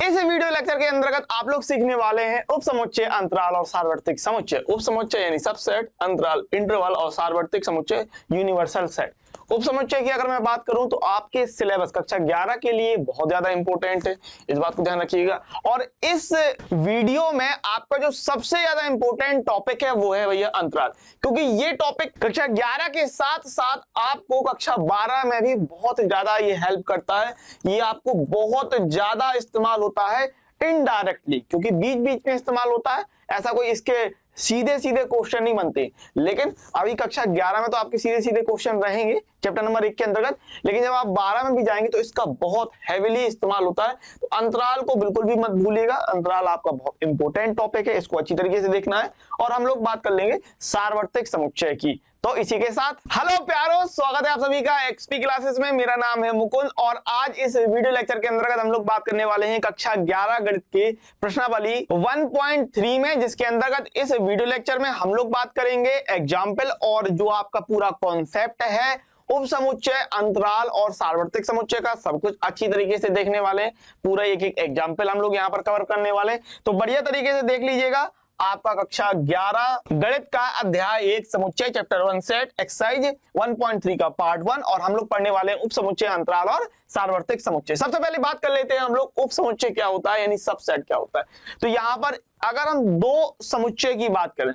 इस video lecture के अंतर्गत आप लोग सीखने वाले हैं उपसमुच्चय, अंतराल और सार्वत्रिक समुच्चय। उपसमुच्चय यानी सबसेट, अंतराल, इंटरवल और सार्वत्रिक समुच्चय यूनिवर्सल सेट। उपसमुच्चय की अगर मैं बात करूं तो आपके सिलेबस कक्षा 11 के लिए बहुत ज्यादा इंपॉर्टेंट है, इस बात को ध्यान रखिएगा। और इस वीडियो में आपका जो सबसे ज्यादा इंपॉर्टेंट टॉपिक है वो है भैया अंतराल, क्योंकि ये टॉपिक कक्षा 11 के साथ साथ आपको कक्षा 12 में भी बहुत ज्यादा ये हेल्प करता है। ये आपको बहुत ज्यादा इस्तेमाल होता है इनडायरेक्टली, क्योंकि बीच बीच में इस्तेमाल होता है। ऐसा कोई इसके सीधे सीधे क्वेश्चन नहीं बनते, लेकिन अभी कक्षा 11 में तो आपके सीधे सीधे क्वेश्चन रहेंगे चैप्टर नंबर 1 के अंतर्गत, लेकिन जब आप 12 में भी जाएंगे तो इसका बहुत हैवीली इस्तेमाल होता है। तो अंतराल को बिल्कुल भी मत भूलिएगा, अंतराल आपका बहुत इंपॉर्टेंट टॉपिक है, इसको अच्छी तरीके से देखना है। और हम लोग बात कर लेंगे सार्वत्रिक समुच्चय की। तो इसी के साथ हेलो प्यारो, स्वागत है आप सभी का एक्सपी क्लासेस में। मेरा नाम है मुकुंद और आज इस वीडियो लेक्चर के अंतर्गत हम लोग बात करने वाले हैं कक्षा 11 गणित के प्रश्नावली 1.3 में, जिसके अंतर्गत इस वीडियो लेक्चर में हम लोग बात करेंगे एग्जाम्पल और जो आपका पूरा कॉन्सेप्ट है उपसमुच्चय, अंतराल और सार्वत्रिक समुच्चय का सब कुछ अच्छी तरीके से देखने वाले हैं। पूरा एक एक एग्जाम्पल हम लोग यहाँ पर कवर करने वाले हैं, तो बढ़िया तरीके से देख लीजिएगा। आपका कक्षा 11 गणित का अध्याय 1 समुच्चय चैप्टर 1 सेट एक्सरसाइज 1.3 का पार्ट 1 और हम लोग पढ़ने वाले हैं उपसमुच्चय, अंतराल और सार्वत्रिक समुच्चय। सबसे पहले बात कर लेते हैं हम लोग उपसमुच्चय क्या होता है, यानी सबसेट क्या होता है। तो यहाँ पर अगर हम दो समुच्चय की बात करें,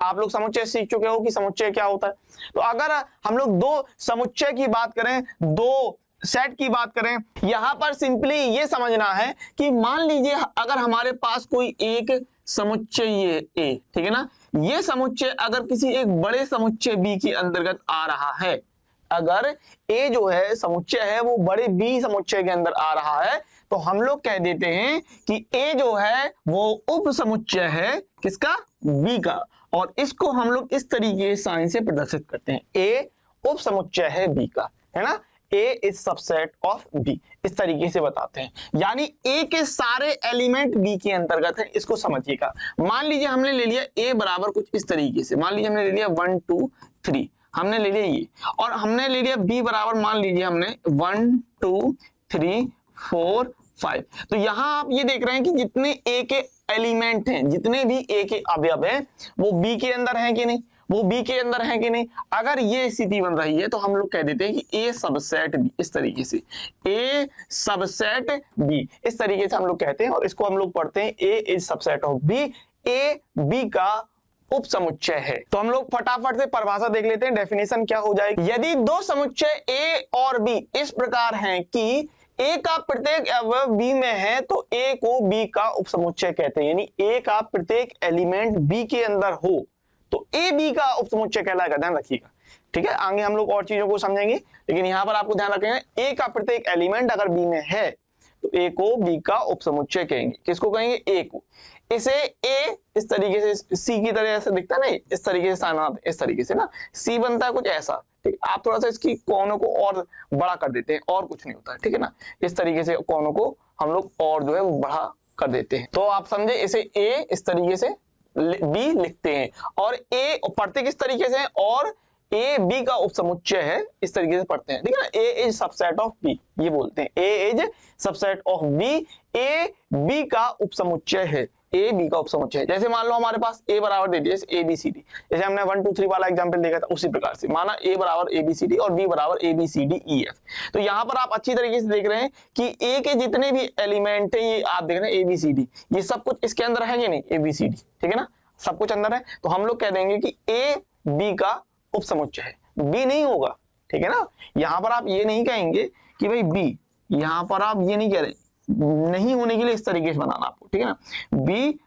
आप लोग समुच्चय सीख चुके हो कि समुच्चय क्या होता है। तो अगर हम लोग दो समुच्चय की बात करें, दो सेट की बात करें, यहां पर सिंपली ये समझना है कि मान लीजिए अगर हमारे पास कोई एक समुच्चय ये ए, ठीक है ना, ये समुच्चय अगर किसी एक बड़े समुच्चय बी के अंतर्गत आ रहा है, अगर ए जो है समुच्चय है वो बड़े बी समुच्चय के अंदर आ रहा है, तो हम लोग कह देते हैं कि ए जो है वो उप समुच्चय है किसका, बी का। और इसको हम लोग इस तरीके से साइन से प्रदर्शित करते हैं, ए उप समुच्चय है बी का, है ना, A is subset of B, इस तरीके से बताते हैं। यानी A के सारे एलिमेंट B के अंतर्गत है, इसको समझिएगा। मान लीजिए हमने ले लिया A बराबर कुछ इस तरीके से, मान लीजिए हमने ले लिया 1 2 3, हमने ले लिया ये, और हमने ले लिया B बराबर मान लीजिए हमने 1 2 3 4 5। तो यहां आप ये देख रहे हैं कि जितने A के एलिमेंट हैं, जितने भी A के अवयव हैं वो B के अंदर हैं कि नहीं, वो बी के अंदर है कि नहीं। अगर ये स्थिति बन रही है तो हम लोग कह देते हैं कि ए सबसेट बी, इस तरीके से ए सबसेट बी, इस तरीके से हम लोग कहते हैं। और इसको हम लोग पढ़ते हैं A is subset of B, A B का उपसमुच्चय है। तो हम लोग फटाफट से परिभाषा देख लेते हैं, डेफिनेशन क्या हो जाएगी। यदि दो समुच्चय ए और बी इस प्रकार हैं कि ए का प्रत्येक अवयव बी में है तो ए को बी का उपसमुच्चय कहते हैं। यानी ए का प्रत्येक एलिमेंट बी के अंदर हो तो ए बी का उपसमुच्चय कहलाएगा, ध्यान रखिएगा। ठीक है, आगे हम लोग और चीजों को समझेंगे, लेकिन यहां पर आपको ध्यान रखेंगे ए का प्रत्येक एलिमेंट अगर बी में है तो ए को बी का उपसमुच्चय कहेंगे। किसको कहेंगे, ए को। इसे ए इस तरीके से सी की तरह ऐसे दिखता है ना, इस तरीके से इस तरीके से ना सी बनता है कुछ ऐसा। ठीक, आप थोड़ा सा इसकी कोनों को और बड़ा कर देते हैं, और कुछ नहीं होता है, ठीक है ना। इस तरीके से कोनों को हम लोग और जो है वो बड़ा कर देते हैं। तो आप समझे, इसे ए इस तरीके से बी लिखते हैं और ए पढ़ते किस तरीके से, और ए बी का उपसमुच्चय है, इस तरीके से पढ़ते हैं, ठीक है ना। A is subset of B, ये बोलते हैं A is subset of B, A B का उपसमुच्चय है, ए बी का उपसमुच्चय है। जैसे मान लो हमारे पास ए बराबर दे दिया ए बी सी डी, जैसे हमने 1 2 3 वाला एग्जांपल देखा था, उसी प्रकार से माना ए बराबर ए बी सी डी और बी बराबर A B C D E F. तो यहाँ पर आप अच्छी तरीके से देख रहे हैं कि ए के जितने भी एलिमेंट है ये आप देख रहे हैं ए बी सी डी, ये सब कुछ इसके अंदर है कि नहीं, ए बी सी डी, ठीक है ना, सब कुछ अंदर है। तो हम लोग कह देंगे कि ए बी का उपसमुच्चय है, बी नहीं होगा, ठीक है ना। यहां पर आप ये नहीं कहेंगे कि भाई बी, यहां पर आप ये नहीं कह रहे, नहीं होने के लिए इस तरीके से बनाना आपको, ठीक है ना। B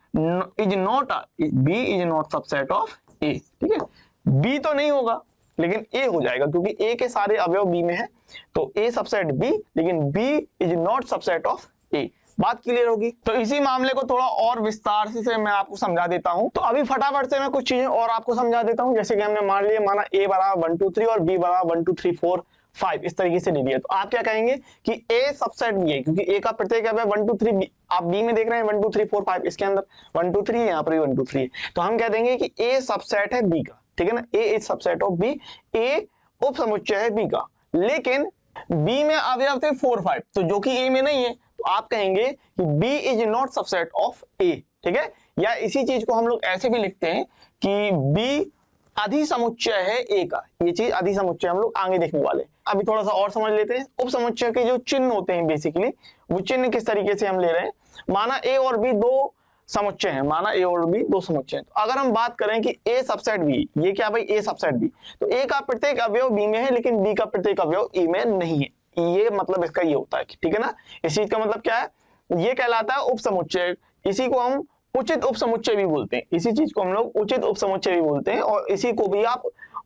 is not subset of A, ठीक है, बी तो नहीं होगा लेकिन ए हो जाएगा, क्योंकि ए के सारे अवयव बी में है तो ए सबसेट बी, लेकिन B is not subset of A. बात क्लियर होगी। तो इसी मामले को थोड़ा और विस्तार से मैं आपको समझा देता हूं। तो अभी फटाफट से मैं कुछ चीजें और आपको समझा देता हूं। जैसे कि हमने मान लिया, माना ए बराबर 1 2 3 और बी बराबर 1 2 3 4 5, इस तरीके से ले लिया। तो आप क्या कहेंगे कि ए सबसेट बी है, क्योंकि ए का प्रत्येक है 1 2 3, आप बी में देख रहे हैं 1 2 3 4 5, इसके अंदर 1 2 3, यहाँ पर भी 1 2 3 है। तो हम कह देंगे कि ए सबसेट है बी का, ठीक है ना, A is subset of B, ए उपसमुच्चय है बी का। लेकिन बी में अवयव थे 4 5, तो जो कि ए में नहीं है, तो आप कहेंगे कि B is not subset of A, ठीक है। या इसी चीज को हम लोग ऐसे भी लिखते हैं कि बी अधिसमुच्चय है ए का। ये चीज अधिसमुच्चय हम लोग आगे देखने वाले हैं। अभी थोड़ा सा और समझ लेते हैं। उपसमुच्चय के जो चिन्ह होते हैं बेसिकली, वो चिन्ह किस तरीके से हम ले रहे हैं। माना ए और बी दो समुच्चय हैं, माना ए और बी दो समुच्चय हैं। तो अगर हम बात करें कि ए सबसेट बी, ये क्या भाई ए सबसेट बी, तो ए का प्रत्येक अवयव बी में है लेकिन बी का प्रत्येक अवयव ए में नहीं है। ये मतलब इसका ये होता है, ठीक है ना। इस चीज का मतलब क्या है, ये कहलाता है उपसमुच्चय। इसी को हम उचित उपसमुच्चय भी बोलते हैं। इसी चीज को हम लोग उचित उपसमुच्चय भी बोलते हैं और इसी को भी आप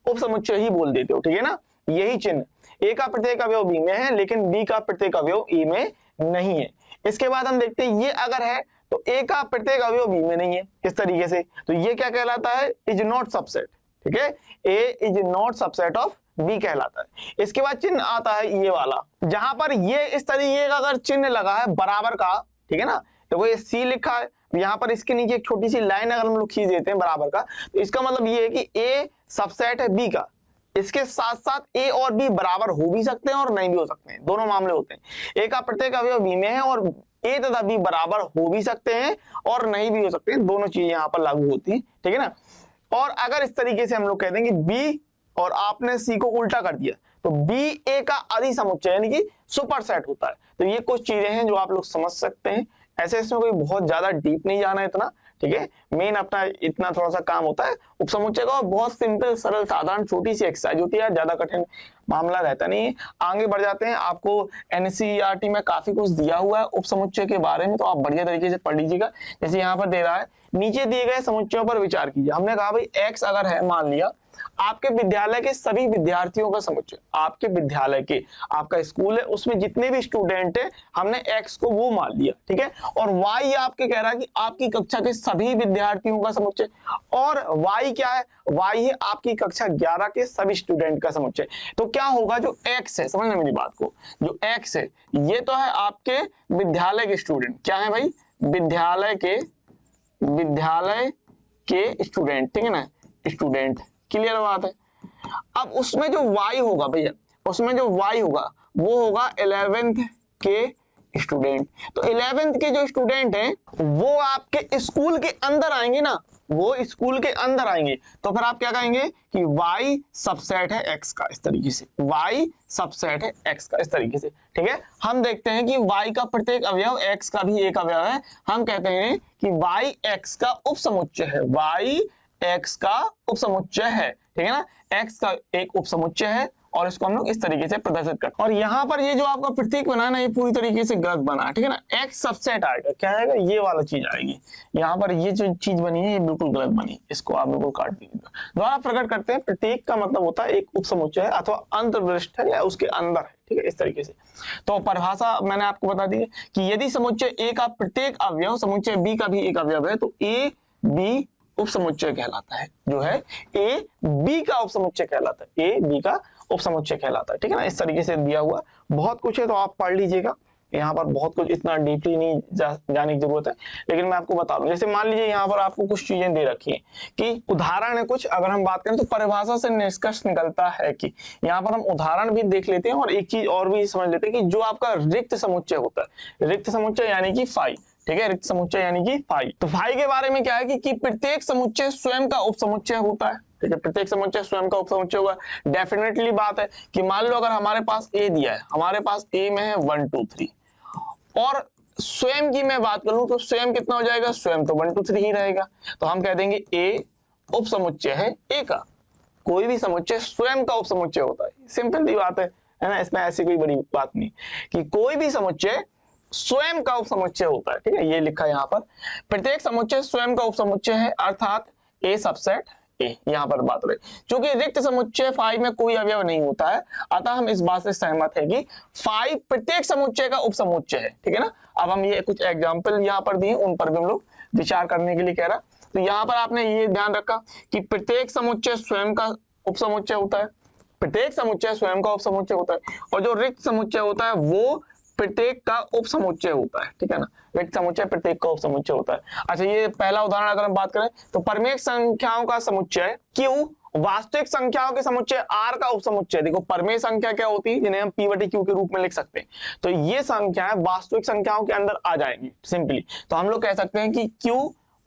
उपसमुच्चय ही बोल देते हो, ठीक है ना। यही चिन्ह, ए का प्रत्येक अवयव बी में है लेकिन बी का प्रत्येक अवयव ए में नहीं है। इसके बाद हम देखते हैं ये अगर है तो ए का प्रत्येक अवयव बी में नहीं है, किस तरीके से, तो ये क्या कहलाता है, इज नॉट सबसेट, ठीक है। A is not subset of B कहलाता है। इसके बाद चिन्ह आता है ये वाला, जहां पर ये इस तरीके का अगर चिन्ह लगा है बराबर का, ठीक है ना, तो ये सी लिखा है, यहाँ पर इसके नीचे एक छोटी सी लाइन अगर हम लोग खींच देते हैं बराबर का, तो इसका मतलब ये है कि ए सबसेट है बी का। इसके साथ साथ ए और बी बराबर हो भी सकते हैं और नहीं भी हो सकते हैं, दोनों मामले होते हैं। ए का प्रत्येक अवयव बी में है और ए तथा बी बराबर हो भी सकते हैं और नहीं भी हो सकते हैं, दोनों चीजें यहाँ पर लागू होती हैं, ठीक है ना। और अगर इस तरीके से हम लोग कहते हैं कि बी और आपने सी को उल्टा कर दिया तो बी ए का अधिसमुच्चय यानी कि सुपरसेट होता है। तो ये कुछ चीजें हैं जो आप लोग समझ सकते हैं। ऐसे इसमें कोई बहुत ज्यादा डीप नहीं जाना है इतना, ठीक है। मेन अपना इतना थोड़ा सा काम होता है उपसमुच्चय का, बहुत सिंपल सरल साधारण छोटी सी एक्सरसाइज होती है, ज्यादा कठिन मामला रहता नहीं है। आगे बढ़ जाते हैं। आपको एनसीईआरटी में काफी कुछ दिया हुआ है उपसमुच्चय के बारे में, तो आप बढ़िया तरीके से पढ़ लीजिएगा। जैसे यहाँ पर दे रहा है, नीचे दिए गए समुच्चयों पर विचार कीजिए। हमने कहा भाई एक्स अगर है, मान लिया आपके विद्यालय के सभी विद्यार्थियों का समुच्चय, आपके विद्यालय के, आपका स्कूल है उसमें जितने भी स्टूडेंट है, हमने एक्स को वो मान लिया, ठीक है। और वाई आपके कह रहा है कि आपकी कक्षा के सभी विद्यार्थियों का समुच्चय, और वाई क्या है, वाई है आपकी कक्षा 11 के सभी स्टूडेंट का समुच्चय। तो क्या होगा, जो एक्स है, समझना मेरी बात को, जो एक्स है ये तो है आपके विद्यालय के स्टूडेंट, क्या है भाई, विद्यालय के स्टूडेंट, ठीक है ना, स्टूडेंट, क्लियर बात है। अब उसमें जो y होगा भैया, उसमें जो y होगा वो होगा 11th के स्टूडेंट। तो 11th के जो स्टूडेंट हैं वो आपके स्कूल के अंदर आएंगे ना, वो स्कूल के अंदर आएंगे, तो फिर आप क्या कहेंगे कि y सबसेट है x का, इस तरीके से y सबसेट है x का, इस तरीके से, ठीक है। हम देखते हैं कि y का प्रत्येक अवयव x का भी एक अवयव है, हम कहते हैं कि y x का उपसमुच्चय है, y x का उपसमुच्चय है, ठीक है ना, x का एक उपसमुच्चय है और इसको हम लोग इस तरीके से प्रदर्शित करते हैं। और यहाँ पर ये जो आपका प्रतीक बना ना, ये पूरी तरीके से गलत बना है, ठीक है ना। x सबसेट आएगा, क्या आएगा, ये वाला चीज आएगी। यहाँ पर ये जो चीज बनी है ये बिल्कुल गलत बनी, इसको आप बिल्कुल काट दीजिए। द्वारा प्रकट करते हैं, प्रतीक का मतलब होता है एक उपसमुच्चय है अथवा अंतर्वृष्ट है या उसके अंदर है, ठीक है, इस तरीके से। तो परिभाषा मैंने आपको बता दी कि यदि समुच्चय ए का प्रत्येक अवयव समुच्चय बी का भी एक अवयव है तो ए बी उपसमुच्चय कहलाता है, जो है ए बी का उपसमुच्चय कहलाता है, ए बी का उपसमुच्चय कहलाता है, ठीक है ना। इस तरीके से दिया हुआ बहुत कुछ है, तो आप पढ़ लीजिएगा। यहाँ पर बहुत कुछ इतना डीपली नहीं जाने की जरूरत है, लेकिन मैं आपको बता दूं। जैसे मान लीजिए यहाँ पर आपको कुछ चीजें दे रखी हैं कि उदाहरण है कुछ, अगर हम बात करें तो परिभाषा से निष्कर्ष निकलता है कि यहाँ पर हम उदाहरण भी देख लेते हैं और एक चीज और भी समझ लेते हैं कि जो आपका रिक्त समुच्चय होता है, रिक्त समुच्चय यानी कि फाई, ठीक है, रिक्त समुच्चय यानी कि फाई। तो फाई के बारे में क्या है कि प्रत्येक समुच्चय स्वयं का उपसमुच्चय होता है, ठीक है, प्रत्येक समुच्चय स्वयं का उपसमुच्चय होगा। डेफिनेटली बात है कि मान लो अगर हमारे पास ए दिया है, हमारे पास ए में है 1 2 3 और स्वयं की मैं बात करूं तो स्वयं कितना हो जाएगा, स्वयं तो 1 2 3 ही रहेगा। तो हम कह देंगे ए उपसमुच्चय है ए का। कोई भी समुच्चय स्वयं का उपसमुच्चय होता है, सिंपल सी बात है ना, इसमें ऐसी कोई बड़ी बात नहीं कि कोई भी समुच्चय स्वयं का उपसमुच्चय होता है, ठीक है, ये लिखा है यहाँ पर। प्रत्येक समुच्चय स्वयं का उपसमुच्चय है, अर्थात ए सबसेट ए, यहाँ पर बात हो रही। क्योंकि रिक्त समुच्चय फाई में कोई अवयव नहीं होता है, अतः हम इस बात से सहमत है कि फाई प्रत्येक समुच्चय का उपसमुच्चय है, ठीक है ना। अब हम ये कुछ एग्जाम्पल यहाँ पर दिए, उन पर भी हम लोग विचार करने के लिए कह रहा। तो यहाँ पर आपने ये ध्यान रखा कि प्रत्येक समुच्चय स्वयं का उपसमुच्चय होता है, प्रत्येक समुच्चय स्वयं का उपसमुच्चय होता है, और जो रिक्त समुच्चय होता है वो प्रत्येक का उप समुच्चय होता है, ठीक है ना, व्यक्ति समुच्चय प्रत्येक का उप समुच्चय होता है। अच्छा, ये पहला उदाहरण अगर हम बात करें तो परमेय संख्याओं का समुच्चय Q वास्तविक संख्याओं के समुच्चय R का उप समुच्चय। देखो परमेय संख्या क्या होती है, जिन्हें हम P बटे Q के रूप में लिख सकते हैं, तो ये संख्याएं वास्तविक संख्याओं के अंदर आ जाएंगी सिंपली। तो हम लोग कह सकते हैं कि Q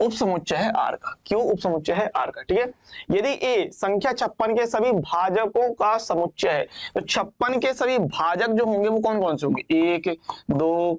उप समुच्चय है R का, Q उप समुच्चय है R का, ठीक है। यदि A संख्या 56 के सभी भाजकों का समुच्चय है, तो 56 के सभी भाजक जो होंगे वो कौन कौन से होंगे, 1 2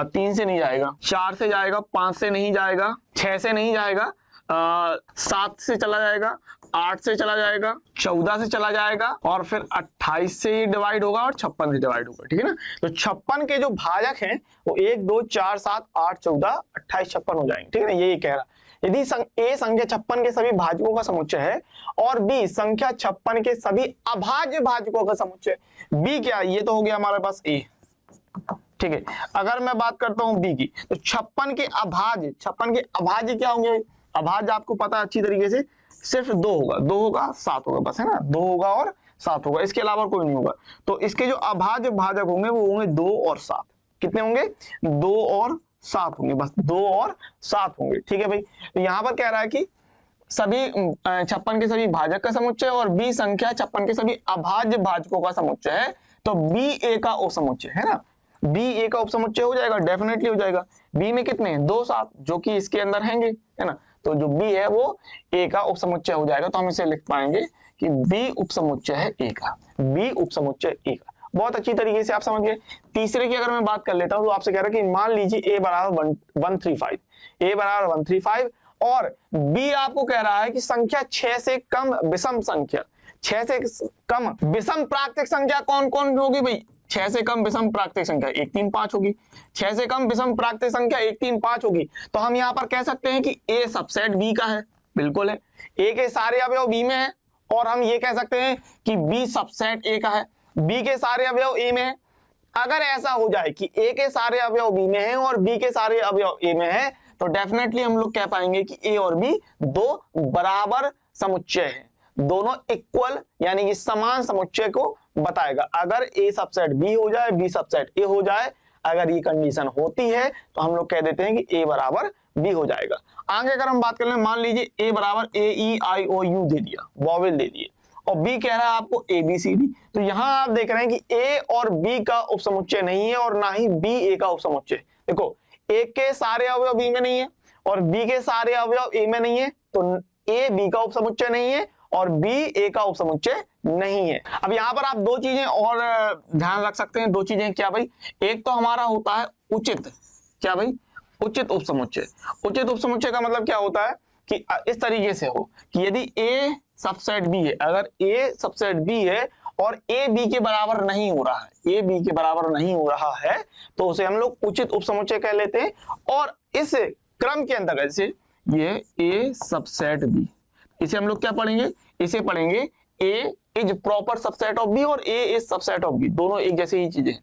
3 से नहीं जाएगा, 4 से जाएगा, 5 से नहीं जाएगा, 6 से नहीं जाएगा, 7 से चला जाएगा, 8 से चला जाएगा, 14 से चला जाएगा, और फिर 28 से डिवाइड होगा और 56 से डिवाइड होगा, ठीक है ना। तो 56 के जो भाजक हैं वो 1 2 4 7 8 14 28 56 हो जाएंगे, ठीक है ना, यही कह रहा। यदि A संख्या 56 के सभी भाजकों का समुच्चय है और B संख्या 56 के सभी अभाज्य भाजकों का समुच्चय, B क्या, ये तो हो गया हमारे पास A, ठीक है। अगर मैं बात करता हूं B की, तो 56 के अभाज्य क्या होंगे, अभाज्य आपको पता अच्छी तरीके से सिर्फ 2 होगा, 2 होगा 7 होगा, बस है ना, 2 होगा और 7 होगा, इसके अलावा कोई नहीं होगा। तो इसके जो अभाज्य भाजक होंगे वो होंगे 2 और 7, कितने होंगे, 2 और 7 होंगे, बस 2 और 7 होंगे, ठीक है भाई। तो यहां पर कह रहा है कि सभी 56 के सभी भाजक का समुच्चय और B संख्या 56 के सभी अभाज्य भाजकों का समुच्चय है, तो B A का उप समुच्चय है ना, B A का उप समुच्चय हो जाएगा, डेफिनेटली हो जाएगा। B में कितने हैं, 2 7 जो कि इसके अंदर हैंगे, है ना, तो जो B है वो A का उप समुच्चय हो जाएगा। तो हम इसे लिख पाएंगे कि B उप समुच्चय है A का, B उप समुच्चय A का। बहुत अच्छी तरीके से आप समझ गए। तीसरे की अगर मैं बात कर लेता हूं तो आपसे कह रहा है कि मान लीजिए A बराबर 135, A बराबर 135 और B आपको कह रहा है कि संख्या 6 से कम विषम संख्या, 6 से कम विषम प्राकृतिक संख्या कौन कौन होगी भाई, 6 से कम विषम प्राकृतिक संख्या 1 3 5 होगी, 6 से कम विषम प्राकृतिक संख्या 1 3 5 होगी। तो हम यहाँ पर कह सकते हैं कि A सबसेट B का है, बिल्कुल है, A के सारे अवयव B में है, और हम ये कह सकते हैं कि B सबसेट A का है, B के सारे अवयव A में है। अगर ऐसा हो जाए कि A के सारे अवयव B में है और B के सारे अवयव A में है, तो डेफिनेटली हम लोग कह पाएंगे कि A और B दो बराबर समुच्चय है, दोनों इक्वल यानी कि समान समुच्चय को बताएगा। अगर A सबसेट B हो जाए, B सबसेट A हो जाए, अगर ये कंडीशन होती है तो हम लोग कह देते हैं कि A बराबर B हो जाएगा। आगे अगर हम बात कर लें, मान लीजिए A बराबर AEIOU दे दिया, वॉवेल दे दिए, और B कह रहा है आपको ABCD, तो यहां आप देख रहे हैं कि A और B का उपसमुच्चय नहीं है और ना ही B A का उपसमुच्चय। देखो A के सारे अवयव B में नहीं है और B के सारे अवयव A में नहीं है, तो A B का उपसमुच्चय नहीं है और B A का उपसमुच्चय नहीं है। अब यहाँ पर आप दो चीजें और ध्यान रख सकते हैं, दो चीजें क्या भाई, एक तो हमारा होता है उचित, क्या भाई, उचित उपसमुच्चय। उचित उपसमुच्चय का मतलब क्या होता है कि इस तरीके से हो कि यदि A सबसेट B है, अगर A सबसेट B है और A B के बराबर नहीं हो रहा है, A B के बराबर नहीं हो रहा है, तो उसे हम लोग उचित उपसमुच्चय कह लेते हैं। और इस क्रम के अंतर्गत जैसे ये A सबसेट B, इसे हम लोग क्या पढ़ेंगे, इसे पढ़ेंगे A is proper subset of B और A is subset of B, दोनों एक जैसे ही चीजें,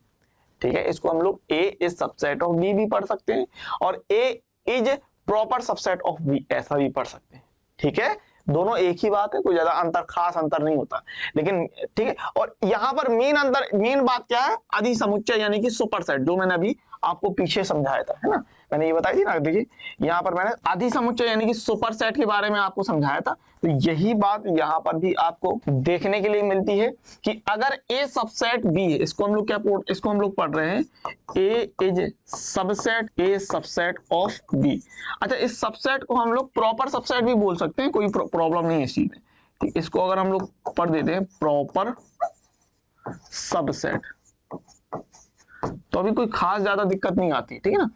ठीक है। इसको हम लोग A is subset of B भी पढ़ सकते हैं और A is proper subset of B ऐसा भी पढ़ सकते हैं, ठीक है। दोनों एक ही बात है, कोई ज्यादा अंतर, खास अंतर नहीं होता, लेकिन ठीक है। और यहाँ पर मेन बात क्या है, अधिसमुच्चय यानी कि सुपरसेट, जो मैंने अभी आपको पीछे समझाया था, है ना, मैंने ये बताई थी ना। देखिए यहाँ पर मैंने अधिसमुच्चय यानी कि सुपरसेट के बारे में आपको समझाया था, तो यही बात यहाँ पर भी आपको देखने के लिए मिलती है कि अगर A सबसेट B है, इसको हम लोग क्या इसको हम लोग पढ़ रहे हैं A is subset A subset of B। अच्छा, इस सबसेट को हम लोग प्रॉपर सबसेट भी बोल सकते हैं, कोई प्रॉब्लम नहीं है इस चीज में। इसको अगर हम लोग पढ़ देते हैं प्रॉपर सबसेट, तो अभी कोई खास ज्यादा दिक्कत नहीं आती, ठीक है ना।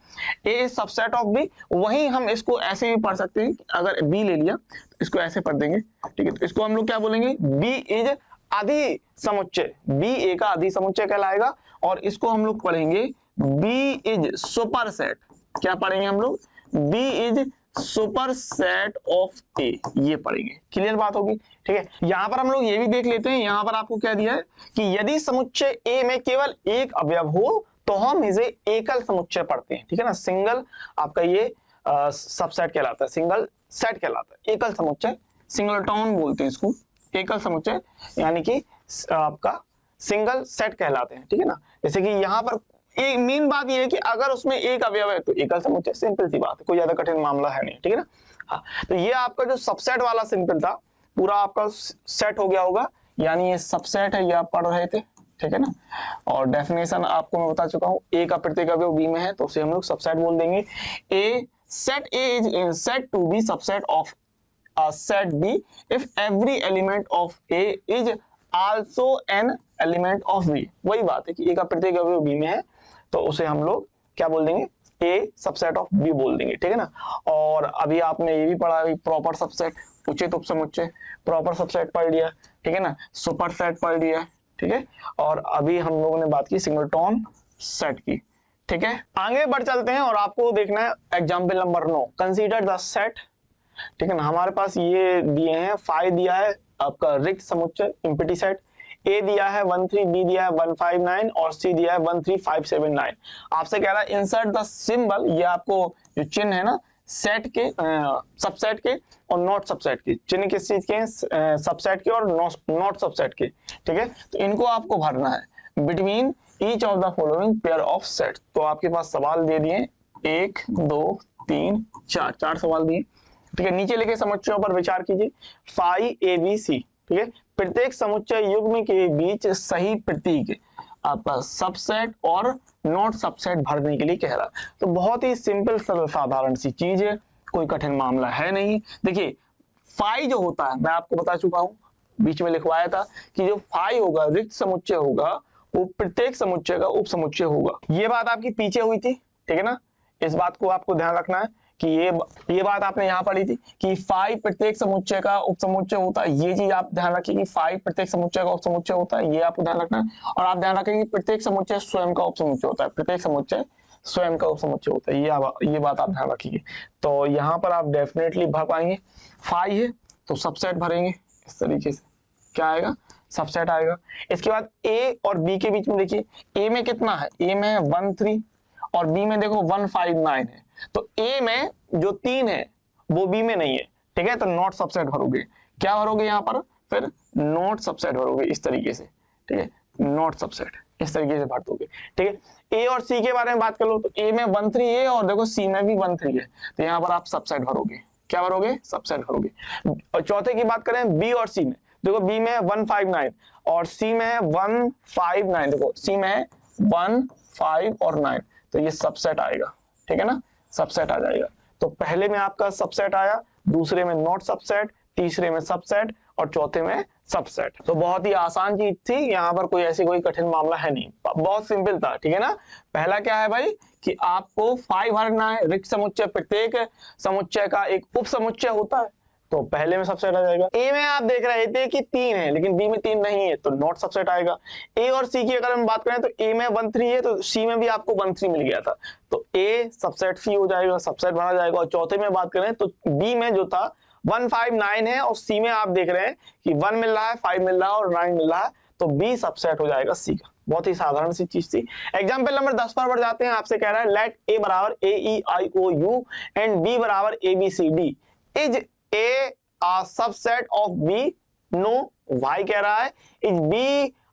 A सबसेट ऑफ B, वहीं हम इसको ऐसे भी पढ़ सकते हैं, अगर B ले लिया तो इसको ऐसे पढ़ देंगे, ठीक है। तो इसको हम लोग क्या बोलेंगे, B इज अधिसमुच्चय, B A का अधिसमुच्चय कहलाएगा। और इसको हम लोग पढ़ेंगे B इज सुपरसेट, क्या पढ़ेंगे हम लोग, B is superset of A, ये पढ़ेंगे, क्लियर बात होगी, ठीक है। यहां पर हम लोग ये भी देख लेते हैं, यहां पर आपको क्या दिया है कि यदि समुच्चय A में केवल एक अवयव हो तो हम इसे एकल समुच्चय पढ़ते हैं, ठीक है ना। सिंगल आपका ये सबसेट कहलाता है, सिंगल सेट कहलाता है, एकल समुच्चय, सिंगलटन बोलते हैं इसको, एकल समुच्चय यानी कि आपका सिंगल सेट कहलाते हैं, ठीक है ना। जैसे कि यहाँ पर एक मेन बात ये है कि अगर उसमें एक अवयव है तो एकल समुच्चय, सिंपल सी बात है, कोई ज्यादा कठिन मामला है नहीं, ठीक है ना। हाँ, तो ये आपका जो सबसेट वाला सिंपल था पूरा आपका सेट हो गया होगा, यानी ये सबसेट है, ये आप पढ़ रहे थे, ठीक है ना। और डेफिनेशन आपको मैं बता चुका हूँ, ए का प्रत्येक अवयव बी में है तो उसे हम लोग सबसेट बोल देंगे। A set A is said to be subset of set B if every element of A is also an element of B। वही बात है कि A का प्रत्येक अवयव B में है तो उसे हम लोग क्या बोल देंगे, A सबसेट ऑफ B बोल देंगे, ठीक है ना। और अभी आपने ये भी पढ़ा प्रॉपर सबसेट, उचित उपसमुच्चय, प्रॉपर सबसेट पढ़ लिया, ठीक है ना, सुपर सेट पढ़ लिया, ठीक है। और अभी हम लोगों ने बात की सिंगलटन सेट की, ठीक है। आगे बढ़ चलते हैं और आपको देखना है example number 9, consider the set, ठीक है ना। हमारे पास ये दिए हैं, फाइव दिया है आपका रिक्त समुच्चय एम्प्टी सेट, ए दिया है 13, बी दिया है 159 और सी दिया है 13579। आपसे कह रहा है इंसर्ट द सिंबल, ये आपको जो चिन्ह है ना सेट के सबसेट के और नॉट सबसेट के, चिन्ह किस चीज के हैं, सबसेट के और नॉट सबसेट के, ठीक है। तो इनको आपको भरना है between each of the following pair of set. तो आपके पास सवाल दे दिए 1 2 3 4, 4 सवाल दिए, ठीक है। नीचे लिखे समुच्चयों पर विचार कीजिए, फाइव ए बी सी, ठीक है। प्रत्येक समुच्चय युग्म के बीच सही प्रतीक आपका सबसेट और नॉट सबसेट भरने के लिए कह रहा है। तो बहुत ही सिंपल सरल साधारण सी चीज है, कोई कठिन मामला है नहीं। देखिए फाइव जो होता है मैं आपको बता चुका हूं, बीच में लिखवाया था कि जो फाइव होगा रिक्त समुच्चय होगा वो प्रत्येक समुच्चय का उप समुच्चय होगा। ये बात आपकी पीछे हुई थी, ठीक है ना। इस बात को आपको ध्यान रखना है कि ये बात आपने यहाँ पढ़ी थी कि फाइव प्रत्येक समुच्चय का उपसमुच्चय होता है, ये चीज आप ध्यान रखिए कि फाइव प्रत्येक समुच्चय का उपसमुच्चय होता है, ये आपको ध्यान रखना है। और आप ध्यान रखें कि प्रत्येक समुच्चय स्वयं का उपसमुच्चय होता है, प्रत्येक समुच्चय स्वयं का उपसमुच्चय होता है, ये बात आप ध्यान रखिए। तो यहाँ पर आप डेफिनेटली भर पाएंगे, फाइव है तो सबसेट भरेंगे इस तरीके से, क्या आएगा, सबसेट आएगा। इसके बाद ए और बी के बीच में देखिए, ए में कितना है, ए में 13 और बी में देखो 159 है, तो ए में जो 3 है वो बी में नहीं है, ठीक है। तो नॉट सबसेट भरोगे, क्या भरोगे यहाँ पर, फिर नॉट सबसेट भरोगे इस तरीके से, ठीक है, नॉट सबसेट इस तरीके से भर दोगे, ठीक है। ए और सी के बारे में बात कर लो तो ए में 13 है और देखो सी में भी 13 है, तो यहाँ पर आप सबसेट भरोगे, क्या भरोगे, सबसेट भरोगे। और चौथे की बात करें बी और सी में, देखो बी में 159 और सी में है 159, देखो सी में है 1 5 और 9, तो ये सबसेट आएगा, ठीक है ना, सबसेट आ जाएगा। तो पहले में आपका सबसेट आया, दूसरे में नॉट सबसेट, तीसरे में सबसेट और चौथे में सबसेट। तो बहुत ही आसान चीज थी, यहाँ पर कोई ऐसी कोई कठिन मामला है नहीं, बहुत सिंपल था, ठीक है ना। पहला क्या है भाई कि आपको फाइव भरना है, रिक्त समुच्चय प्रत्येक समुच्चय का एक उप समुच्चय होता है, तो पहले में सबसेट आ जाएगा। ए में आप देख रहे थे कि 3 है लेकिन बी में 3 नहीं है तो नॉट सबसेट आएगा। ए और सी की अगर हम बात करें तो ए में 13 है तो सी में भी आपको 13 मिल गया था, तो ए सबसेट सी हो जाएगा, सबसेट भरा जाएगा। और चौथे में बात करें तो बी में जो था 159 है और सी में आप देख रहे हैं कि 1 मिल रहा है, 5 मिल रहा है और 9 मिल रहा है, तो बी सबसेट हो जाएगा सी का। बहुत ही साधारण सी चीज थी। एग्जाम्पल नंबर 10 पर बढ़ जाते हैं। आपसे कह रहा है लेट ए बराबर A E I O U and B बराबर A B C D is A a subset of B, no, Y कह रहा है, is B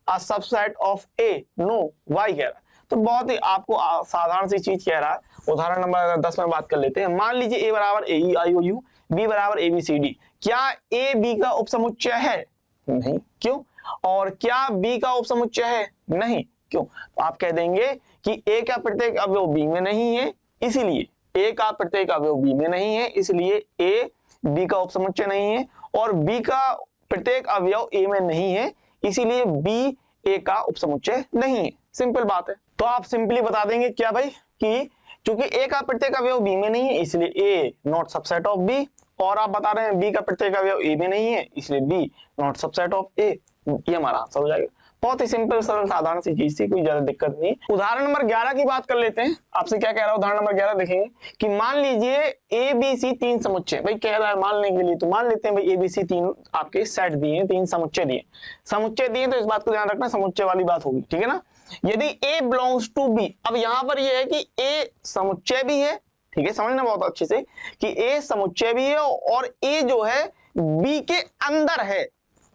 a subset of A, no, Y कह रहा है। तो बहुत ही आपको साधारण सी चीज कह रहा है। उदाहरण नंबर 10 में बात कर लेते हैं। मान लीजिए A बराबर A E I O you, B बराबर ए बी सी डी, क्या A B का उपसमुच्चय है, नहीं, क्यों, और क्या B का उपसमुच्चय है, नहीं, क्यों। तो आप कह देंगे कि A का प्रत्येक अवयव B में नहीं है, इसीलिए A का प्रत्येक अवयव B में नहीं है, इसलिए A बी का उपसमुच्चय नहीं है, और बी का प्रत्येक अवयव ए में नहीं है, इसीलिए बी ए का उपसमुच्चय नहीं है। सिंपल बात है। तो आप सिंपली बता देंगे क्या भाई कि चूंकि ए का प्रत्येक अवयव बी में नहीं है इसलिए ए नॉट सबसेट ऑफ बी, और आप बता रहे हैं बी का प्रत्येक अवयव ए में नहीं है इसलिए बी नॉट सबसेट ऑफ ए, ये हमारा आंसर हो जाएगा। बहुत ही सिंपल सरल साधारण सी चीज थी, कोई ज्यादा दिक्कत नहीं। उदाहरण नंबर 11 की बात कर लेते हैं। आपसे क्या कह रहा है उदाहरण नंबर 11 देखेंगे कि मान लीजिए ए बी सी 3 समुच्चय, भाई कह रहा है मानने के लिए, तो मान लेते हैं भाई ए बी सी 3 आपके सेट दिए, 3 समुच्चय दिए, तो इस बात को ध्यान रखना समुच्चय वाली बात होगी, ठीक है ना। यदि ए बिलोंग्स टू बी, अब यहाँ पर यह है कि ए समुच्चय भी है, ठीक है, समझना बहुत अच्छे से कि ए समुच्चय भी है और ए जो है बी के अंदर है,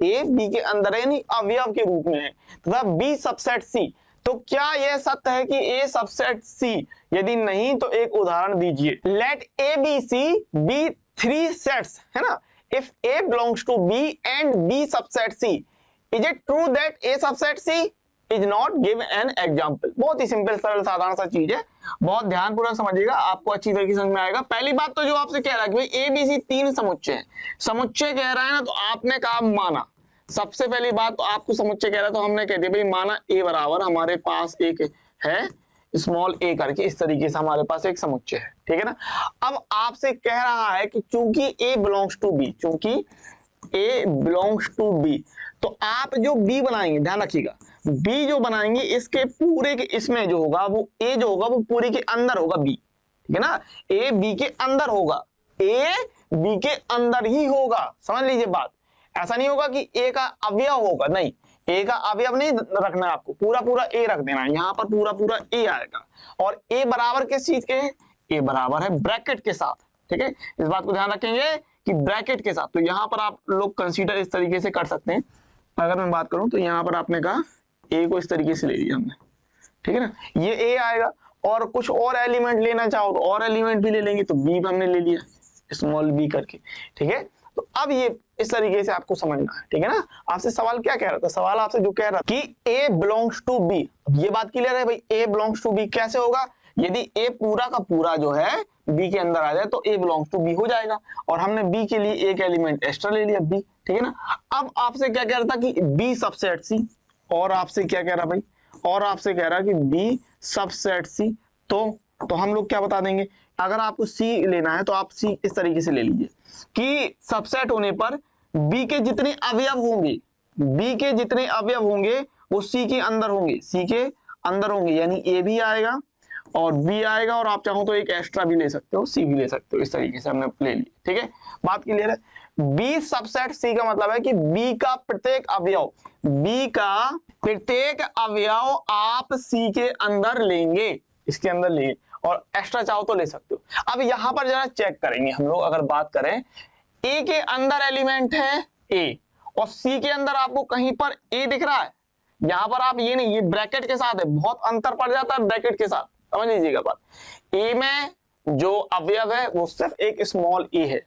ए बी के अंदर है, यानी अवयव के रूप में है, तथा बी सबसेट सी, तो तो क्या यह सत्य है कि ए सबसेट सी? यदि नहीं तो एक उदाहरण दीजिए। Let A B C be 3 sets, है ना। If A belongs to B and B subset C, is it true that A subset C is not? Give an example. बहुत ही सिंपल सरल साधारण सा चीज है, बहुत ध्यानपूर्वक समझिएगा, आपको अच्छी तरीके से समझ में आएगा। पहली बात तो जो आपसे कह रहा है कि भाई ए बी सी 3 समुच्चय है, समुच्चय कह रहा है ना, तो आपने कहा माना। सबसे पहली बात तो आपको समुच्चय कह रहा है तो हमने कह दिया भाई माना ए बराबर हमारे पास एक है स्मॉल ए करके, इस तरीके से हमारे पास एक समुच्चय है, ठीक है ना। अब आपसे कह रहा है कि चूंकि ए बिलोंग्स टू बी, चूंकि ए बिलोंग्स टू बी, तो आप जो बी बनाएंगे, ध्यान रखिएगा, बी जो बनाएंगे इसके पूरे के इसमें जो होगा वो ए जो होगा वो पूरे के अंदर होगा बी, ठीक है ना। ए बी के अंदर होगा, ए बी के अंदर ही होगा, समझ लीजिए बात। ऐसा नहीं होगा कि ए का अवयव होगा, नहीं, ए का अवयव नहीं रखना है आपको, पूरा पूरा ए रख देना है, यहाँ पर पूरा पूरा ए आएगा। और ए बराबर किस चीज के है? ए बराबर है ब्रैकेट के साथ, ठीक है। इस बात को ध्यान रखेंगे कि ब्रैकेट के साथ, तो यहाँ पर आप लोग कंसीडर इस तरीके से कर सकते हैं। अगर मैं बात करूं तो यहाँ पर आपने कहा ए को इस तरीके से ले लिया हमने, ठीक है ना, ये ए आएगा। और कुछ और एलिमेंट लेना चाहो तो और एलिमेंट भी ले लेंगे, तो बी हमने ले लिया स्मॉल बी करके, ठीक है। तो अब ये इस तरीके से आपको समझना है, ठीक है ना। आपसे सवाल क्या कह रहा था? सवाल आपसे जो कह रहा था कि ए बिलोंग्स टू बी, ये बात क्लियर है भाई, ए बिलोंग्स टू बी कैसे होगा? यदि ए पूरा का पूरा जो है बी के अंदर आ जाए तो ए बिलोंग्स टू बी हो जाएगा, और हमने बी के लिए एक एलिमेंट एक्स्ट्रा ले लिया बी, ठीक है ना। अब आपसे क्या कह रहा था कि बी सबसेट सी, और आपसे क्या कह रहा भाई, और आपसे कह रहा कि बी सबसेट सी, तो हम लोग क्या बता देंगे, अगर आपको सी लेना है तो आप सी इस तरीके से ले लीजिए कि सबसेट होने पर बी के जितने अवयव होंगे, बी के जितने अवयव होंगे वो सी के अंदर होंगे, सी के अंदर होंगे, यानी ए भी आएगा और बी आएगा, और आप चाहो तो एक एक्स्ट्रा भी ले सकते हो, सी भी ले सकते हो, इस तरीके से हमने ले लिया, ठीक है। बात क्लियर है। बी सबसेट सी का मतलब है कि बी का प्रत्येक अवयव, बी का प्रत्येक अवयव आप सी के अंदर लेंगे, इसके अंदर लेंगे, और एक्स्ट्रा चाहो तो ले सकते हो। अब यहां पर जरा चेक करेंगे हम लोग, अगर बात करें ए के अंदर एलिमेंट है ए, और सी के अंदर आपको कहीं पर ए दिख रहा है, यहां पर आप ये नहीं, ये ब्रैकेट के साथ है, बहुत अंतर पड़ जाता है ब्रैकेट के साथ, समझ लीजिएगा बात। ए में जो अवयव है वो सिर्फ एक स्मॉल ए है,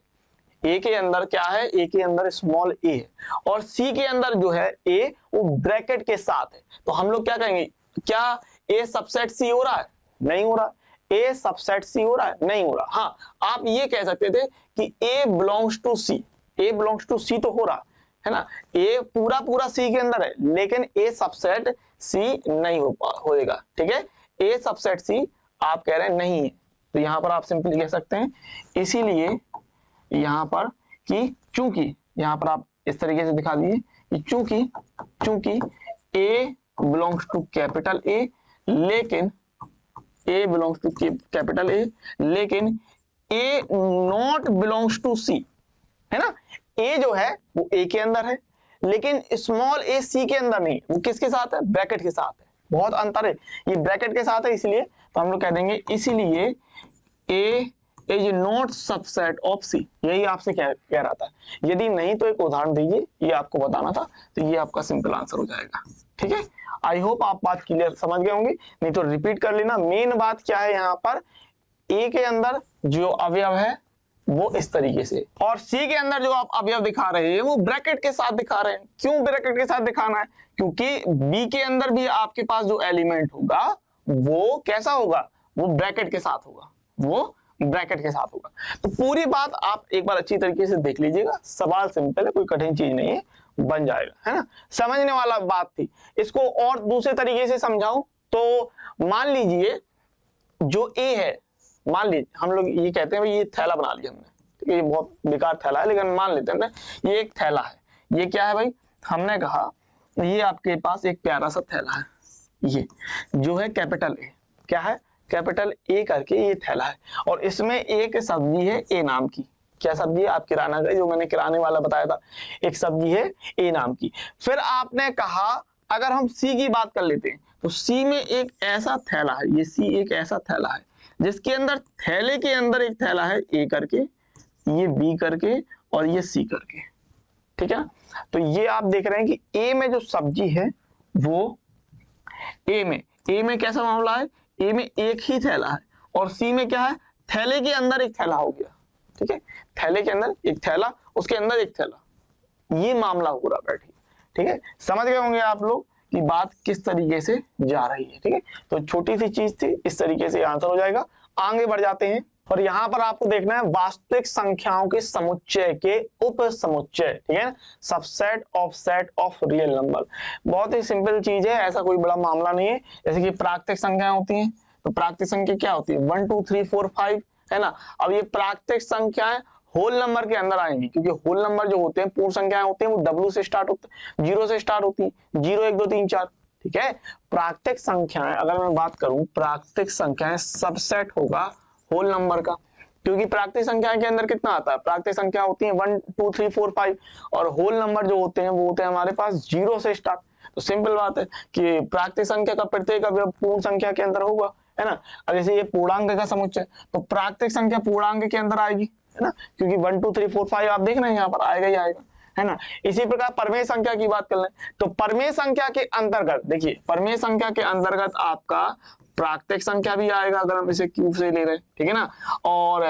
ए के अंदर क्या है, ए के अंदर स्मॉल ए है, और सी के अंदर जो है ए वो ब्रैकेट के साथ है। तो हम लोग क्या कहेंगे, क्या ए सबसेट सी हो रहा है? नहीं हो रहा। ए सबसेट सी हो रहा है? नहीं हो रहा। हाँ, आप ये कह सकते थे कि A belongs to C, A belongs to C तो हो रहा है ना, ए पूरा पूरा सी के अंदर है, लेकिन ए सबसेट सी नहीं होएगा, ठीक है। ए सबसेट सी आप कह रहे हैं नहीं है, तो यहां पर आप सिंपली कह सकते हैं इसीलिए यहां पर कि चूंकि, यहां पर आप इस तरीके से दिखा दीजिए कि चूंकि ए बिलोंग्स टू कैपिटल ए, लेकिन ए बिलोंग्स टू कैपिटल ए, लेकिन ए नॉट बिलोंग्स टू सी, है ना। ए जो है वो ए के अंदर है, लेकिन स्मॉल ए सी के अंदर नहीं, वो किसके साथ है? ब्रैकेट के साथ है, बहुत अंतर है, ये ब्रैकेट के साथ है, इसलिए तो हम लोग कह देंगे इसीलिए ए इज नॉट सबसेट ऑफ सी, यही आपसे कह रहा था। यदि नहीं तो एक उदाहरण दीजिए, ये आपको बताना था, तो ये आपका सिंपल आंसर हो जाएगा, ठीक है। आई होप आप बात क्लियर समझ गए होंगे, नहीं तो रिपीट कर लेना। मेन बात क्या है यहाँ पर, ए के अंदर जो अवयव है वो इस तरीके से, और सी के अंदर जो आप अवयव दिखा रहे हैं वो ब्रैकेट के साथ दिखा रहे हैं। क्यों ब्रैकेट के साथ दिखाना है? क्योंकि बी के अंदर भी आपके पास जो एलिमेंट होगा वो कैसा होगा, वो ब्रैकेट के साथ होगा, वो ब्रैकेट के साथ होगा। तो पूरी बात आप एक बार अच्छी तरीके से देख लीजिएगा, सवाल सिंपल है, कोई कठिन चीज नहीं है, बन जाएगा, है ना, समझने वाला बात थी। इसको और दूसरे तरीके से समझाऊं तो मान लीजिए जो ए है, मान लीजिए हम लोग ये कहते हैं भाई ये थैला बना लिया हमने, ठीक है, ये बहुत बेकार थैला है, लेकिन मान लेते हैं ये एक थैला है। ये क्या है भाई, हमने कहा ये आपके पास एक प्यारा सा थैला है, ये जो है कैपिटल ए, क्या है, कैपिटल ए करके ये थैला है, और इसमें एक सब्जी है ए नाम की। क्या सब्जी है? आप किराना गए, जो मैंने किराने वाला बताया था, एक सब्जी है ए नाम की। फिर आपने कहा अगर हम सी की बात कर लेते हैं तो सी में एक ऐसा थैला है, ये सी एक ऐसा थैला है जिसके अंदर, थैले के अंदर एक थैला है ए करके, ये बी करके, और ये सी करके, ठीक है। तो ये आप देख रहे हैं कि ए में जो सब्जी है वो, ए में ए में कैसा मामला है, ए में एक ही थैला है और सी में क्या है, थैले के अंदर एक थैला हो गया, ठीक है, थैले के अंदर एक थैला, उसके अंदर एक थैला, ये मामला हो रहा बैठिए, ठीक है। समझ गए होंगे आप लोग कि बात किस तरीके से जा रही है, ठीक है। तो छोटी सी चीज थी, इस तरीके से आंसर हो जाएगा। आगे बढ़ जाते हैं और यहाँ पर आपको देखना है वास्तविक संख्याओं के समुच्चय के उप समुच्चय, ठीक है, subset of set of real number. बहुत ही सिंपल चीज है, ऐसा कोई बड़ा मामला नहीं है। जैसे कि प्राकृतिक संख्याएं होती हैं, तो प्राकृतिक संख्या क्या होती है, 1 2 3 4 5, है ना। अब ये प्राकृतिक संख्याएं होल नंबर के अंदर आएंगी, क्योंकि होल नंबर जो होते हैं, पूर्ण संख्याएं होते हैं, वो W से स्टार्ट होते हैं, 0 से स्टार्ट होती है, 0 1 2 3 4, ठीक है। प्राकृतिक संख्याएं, अगर मैं बात करूं, प्राकृतिक संख्याएं सबसेट होगा होल नंबर का, क्योंकि प्राकृतिक संख्याएं के अंदर कितना आता है, प्राकृतिक संख्या होती है 1 2 3 4 5, और होल नंबर जो होते हैं वो होते हैं हमारे पास 0 से स्टार्ट। तो सिंपल बात है कि प्राकृतिक संख्या का प्रत्येक अवयव पूर्ण संख्या के अंदर होगा, है ना। अब जैसे ये पूर्णांक का समुच्चय, तो प्राकृतिक संख्या पूर्णांक के अंदर आएगी, है ना, क्योंकि 1 2 3 4 5 आप देख रहे हैं यहाँ पर आएगा ही आएगा, है ना। इसी प्रकार परमेय संख्या की बात कर लें, तो परमेय संख्या के अंतर्गत देखिए, परमेय संख्या के अंतर्गत आपका प्राकृतिक संख्या भी आएगा अगर हम इसे क्यूब से ले रहे हैं, ठीक है ना, और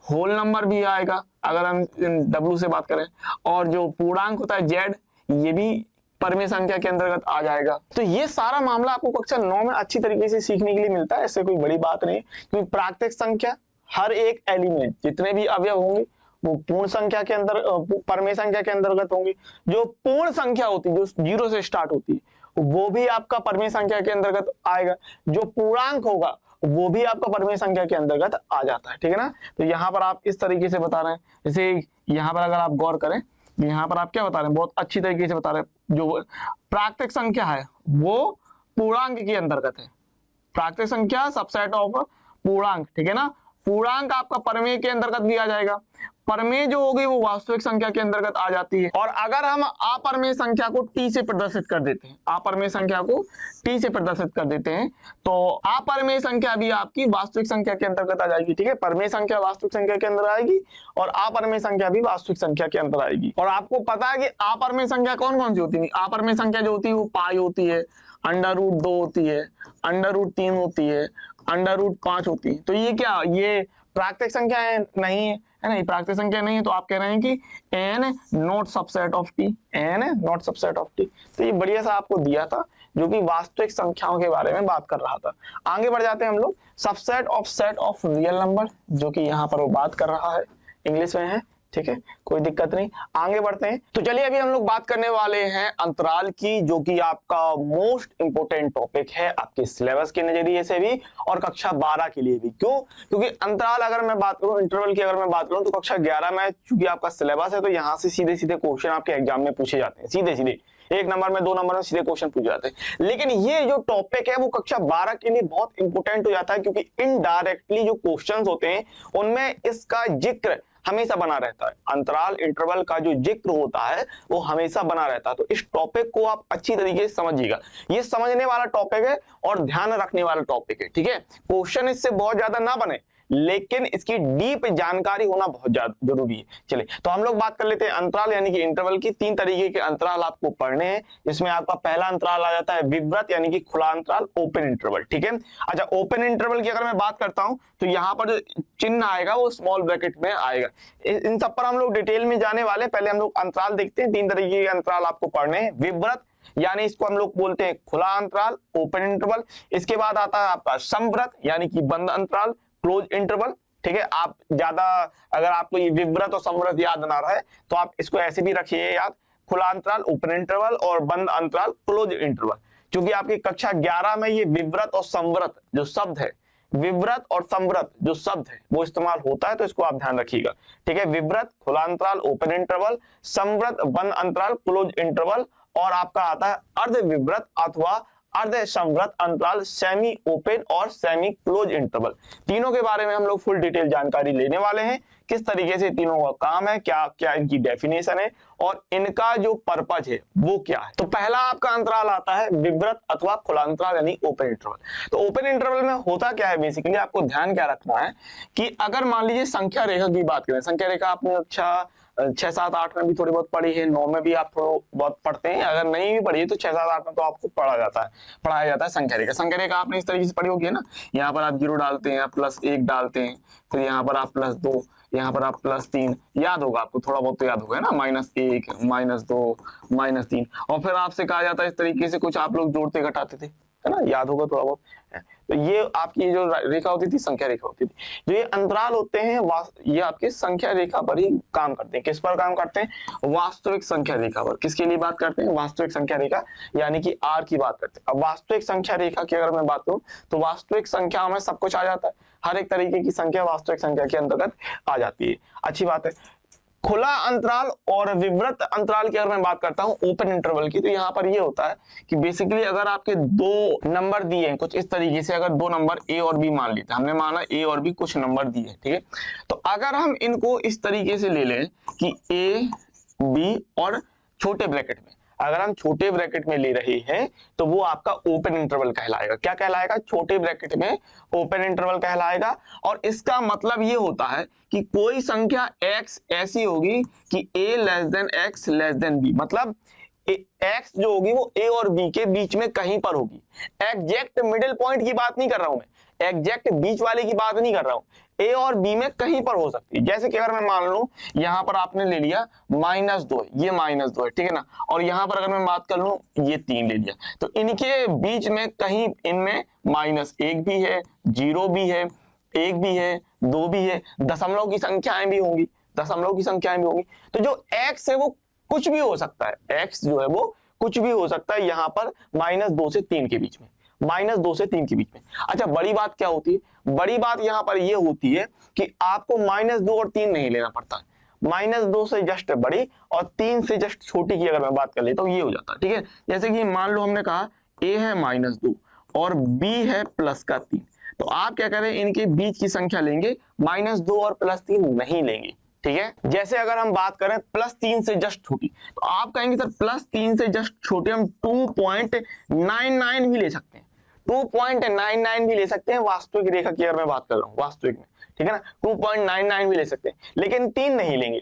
होल नंबर भी आएगा अगर हम W से बात करें, और जो पूर्णांक होता है Z, ये भी परमेय संख्या के अंतर्गत आ जाएगा। तो ये सारा मामला आपको कक्षा 9 में अच्छी तरीके से सीखने के लिए मिलता है, ऐसे कोई बड़ी बात नहीं, क्योंकि प्राकृतिक संख्या हर एक एलिमेंट, जितने भी अवयव होंगे वो पूर्ण संख्या के अंदर, परमेय संख्या के अंतर्गत होंगे। जो पूर्ण संख्या होती है, जो 0 से स्टार्ट होती है, वो भी आपका परमेय संख्या के अंतर्गत आएगा। जो पूर्णांक होगा वो भी आपका परमेय संख्या के अंतर्गत आ जाता है, ठीक है ना। तो यहाँ पर आप इस तरीके से बता रहे हैं, जैसे यहाँ पर अगर आप गौर करें, यहाँ पर आप क्या बता रहे हैं, बहुत अच्छी तरीके से बता रहे हैं, जो प्राकृतिक संख्या है वो पूर्णांक के अंतर्गत है। प्राकृतिक संख्या सबसेट ऑफ पूर्णांक, ठीक है ना। पूर्णांक आपका परमेय के अंतर्गत भी आ जाएगा, परमेय जो होगी वो वास्तविक संख्या के अंतर्गत आ जाती है। और अगर हम अपरमेय संख्या को T से प्रदर्शित कर देते हैं, अपरमेय संख्या को T से प्रदर्शित कर देते हैं, तो अपरमेय संख्या भी आपकी वास्तविक संख्या के अंतर्गत आ जाएगी, ठीक है। परमेय संख्या वास्तविक संख्या के अंदर आएगी और अपरमेय संख्या भी वास्तविक संख्या के अंदर आएगी। और आपको पता है कि अपरमेय संख्या कौन कौन सी होती है, अपरमेय संख्या जो होती है वो पाई होती है, √2 होती है, √3 होती है, √5 होती है। तो ये क्या, ये प्राकृतिक संख्या नहीं है, है ना, ये प्राकृतिक संख्या नहीं है। तो आप कह रहे हैं कि n not subset of t, n not subset of t। तो ये बढ़िया सा आपको दिया था, जो कि वास्तविक संख्याओं के बारे में बात कर रहा था। आगे बढ़ जाते हैं हम लोग, subset of set of real number, जो कि यहाँ पर वो बात कर रहा है, इंग्लिश में है, ठीक है, कोई दिक्कत नहीं। आगे बढ़ते हैं, तो चलिए अभी हम लोग बात करने वाले हैं अंतराल की, जो कि आपका मोस्ट इंपोर्टेंट टॉपिक है आपके सिलेबस के नजरिए से भी और कक्षा 12 के लिए भी। क्यों? क्योंकि अंतराल अगर मैं बात करूं, इंटरवल की अगर मैं बात करूं, तो कक्षा 11 में चूंकि आपका सिलेबस है, तो यहाँ से सीधे सीधे क्वेश्चन आपके एग्जाम में पूछे जाते हैं, सीधे सीधे 1 नंबर में 2 नंबर में सीधे क्वेश्चन पूछे जाते हैं। लेकिन ये जो टॉपिक है वो कक्षा 12 के लिए बहुत इंपोर्टेंट हो जाता है, क्योंकि इनडायरेक्टली जो क्वेश्चंस होते हैं उनमें इसका जिक्र हमेशा बना रहता है। अंतराल इंटरवल का जो जिक्र होता है वो हमेशा बना रहता है। तो इस टॉपिक को आप अच्छी तरीके से समझिएगा, ये समझने वाला टॉपिक है और ध्यान रखने वाला टॉपिक है, ठीक है। क्वेश्चन इससे बहुत ज्यादा ना बने, लेकिन इसकी डीप जानकारी होना बहुत ज्यादा जरूरी है। चलिए तो हम लोग बात कर लेते हैं अंतराल यानी कि इंटरवल की। 3 तरीके के अंतराल आपको पढ़ने हैं, जिसमें आपका पहला अंतराल आ जाता है विवृत यानी कि खुला अंतराल, ओपन इंटरवल, ठीक है। अच्छा, ओपन इंटरवल की अगर मैं बात करता हूं, तो यहाँ पर जो चिन्ह आएगा वो स्मॉल ब्रैकेट में आएगा। इन सब पर हम लोग डिटेल में जाने वाले, पहले हम लोग अंतराल देखते हैं। 3 तरीके के अंतराल आपको पढ़ने हैं। विवृत यानी इसको हम लोग बोलते हैं खुला अंतराल, ओपन इंटरवल। इसके बाद आता है आपका समवृत यानी कि बंद अंतराल, क्लोज इंटरवल, ठीक है। आप ज्यादा अगर आपको ये विवृत और समवृत याद ना रहे तो आप इसको ऐसे भी रखिए याद, खुला अंतराल, ओपन इंटरवल और बंद अंतराल, क्लोज इंटरवल। क्योंकि आपकी कक्षा 11 में ये विवृत और समवृत जो शब्द है, विवृत और समवृत जो शब्द है वो इस्तेमाल होता है, तो इसको आप ध्यान रखिएगा, ठीक है। विवृत खुला अंतराल, ओपन इंटरवल, समवृत बंद अंतराल, क्लोज इंटरवल, और आपका आता है अर्ध विवृत अथवा अर्ध समवृत अंतराल, सेमी ओपन और सेमी क्लोज इंटरवल। तीनों के बारे में हम लोग फुल डिटेल जानकारी लेने वाले हैं, किस तरीके से तीनों का काम है, क्या क्या इनकी डेफिनेशन है और इनका जो पर्पज है वो क्या है। तो पहला आपका अंतराल आता है विवृत अथवा खुला अंतराल यानी ओपन इंटरवल। तो ओपन इंटरवल में होता क्या है, बेसिकली आपको ध्यान क्या रखना है कि अगर मान लीजिए संख्या रेखा की बात करें, संख्या रेखा आपने अच्छा 6, 7, 8 में भी थोड़ी बहुत पढ़ी है, 9 में भी आप थोड़ा बहुत पढ़ते हैं, अगर नहीं भी पढ़ी है तो 6, 7, 8 में तो आपको पढ़ाया जाता है संख्या रेखा। संख्या रेखा आपने इस तरीके से पढ़ी होगी ना, यहाँ पर आप 0 डालते हैं, आप +1 डालते हैं, फिर यहाँ पर आप +2, यहाँ पर आप +3, याद होगा आपको, थोड़ा बहुत तो याद होगा ना, -1, -2, -3, और फिर आपसे कहा जाता है इस तरीके से कुछ आप लोग जोड़ते घटाते थे, है ना, याद होगा थोड़ा बहुत। तो ये आपकी जो रेखा होती थी संख्या रेखा होती थी। जो ये अंतराल होते हैं ये आपके संख्या रेखा पर ही काम करते हैं। किस पर काम करते हैं? वास्तविक संख्या रेखा पर। किसके लिए बात करते हैं? वास्तविक संख्या रेखा, यानी कि आर की बात करते हैं। अब वास्तविक संख्या रेखा की अगर मैं बात करूं तो वास्तविक संख्या में सब कुछ आ जाता है, हर एक तरीके की संख्या वास्तविक संख्या के अंतर्गत आ जाती है। अच्छी बात है। खुला अंतराल और विवृत अंतराल की अगर मैं बात करता हूं ओपन इंटरवल की, तो यहाँ पर ये होता है कि बेसिकली अगर आपके 2 नंबर दिए हैं कुछ इस तरीके से, अगर 2 नंबर ए और बी मान लेते हैं, हमने माना ए और बी कुछ नंबर दिए, ठीक है, तो अगर हम इनको इस तरीके से ले लें कि ए बी और छोटे ब्रैकेट में, अगर हम छोटे ब्रैकेट में ले रहे हैं तो वो आपका ओपन इंटरवल कहलाएगा। क्या कहलाएगा? छोटे ब्रैकेट में ओपन इंटरवल कहलाएगा। और इसका मतलब ये होता है कि कोई संख्या x ऐसी होगी कि a less then x less then b, मतलब x जो होगी वो a और b के बीच में कहीं पर होगी। एग्जैक्ट मिडिल पॉइंट की बात नहीं कर रहा हूं मैं, एग्जैक्ट बीच वाले की बात नहीं कर रहा हूं, ए और बी में कहीं पर हो सकती है। जैसे कि अगर मैं मान लूं यहां पर आपने ले लिया -2, ये -2 है, ठीक है ना, और यहां पर अगर मैं बात कर लूं ये 3 ले लिया, तो इनके बीच में कहीं इनमें -1 भी है, 0 भी है, 1 भी है, 2 भी है, दशमलव की संख्याएं भी होंगी, तो जो x है वो कुछ भी हो सकता है, x जो है वो कुछ भी हो सकता है यहाँ पर -2 से 3 के बीच में, -2 से 3 के बीच में। अच्छा, बड़ी बात क्या होती है? बड़ी बात यहाँ पर ये होती है कि आपको -2 और 3 नहीं लेना पड़ता, -2 से जस्ट बड़ी और 3 से जस्ट छोटी की अगर मैं बात कर लेता हूँ, ये हो जाता है, ठीक है। जैसे कि मान लो हमने कहा a है -2 और b है +3, तो आप क्या करें, इनके बीच की संख्या लेंगे, -2 और +3 नहीं लेंगे, ठीक है। जैसे अगर हम बात करें +3 से जस्ट छोटी, तो आप कहेंगे सर +3 से जस्ट छोटी हम 2.99 भी ले सकते हैं, 2.99 भी ले सकते हैं वास्तविक रेखा की अगर मैं बात कर रहा हूँ, वास्तविक में, ठीक है ना, 2.99 भी ले सकते हैं, लेकिन 3 नहीं लेंगे।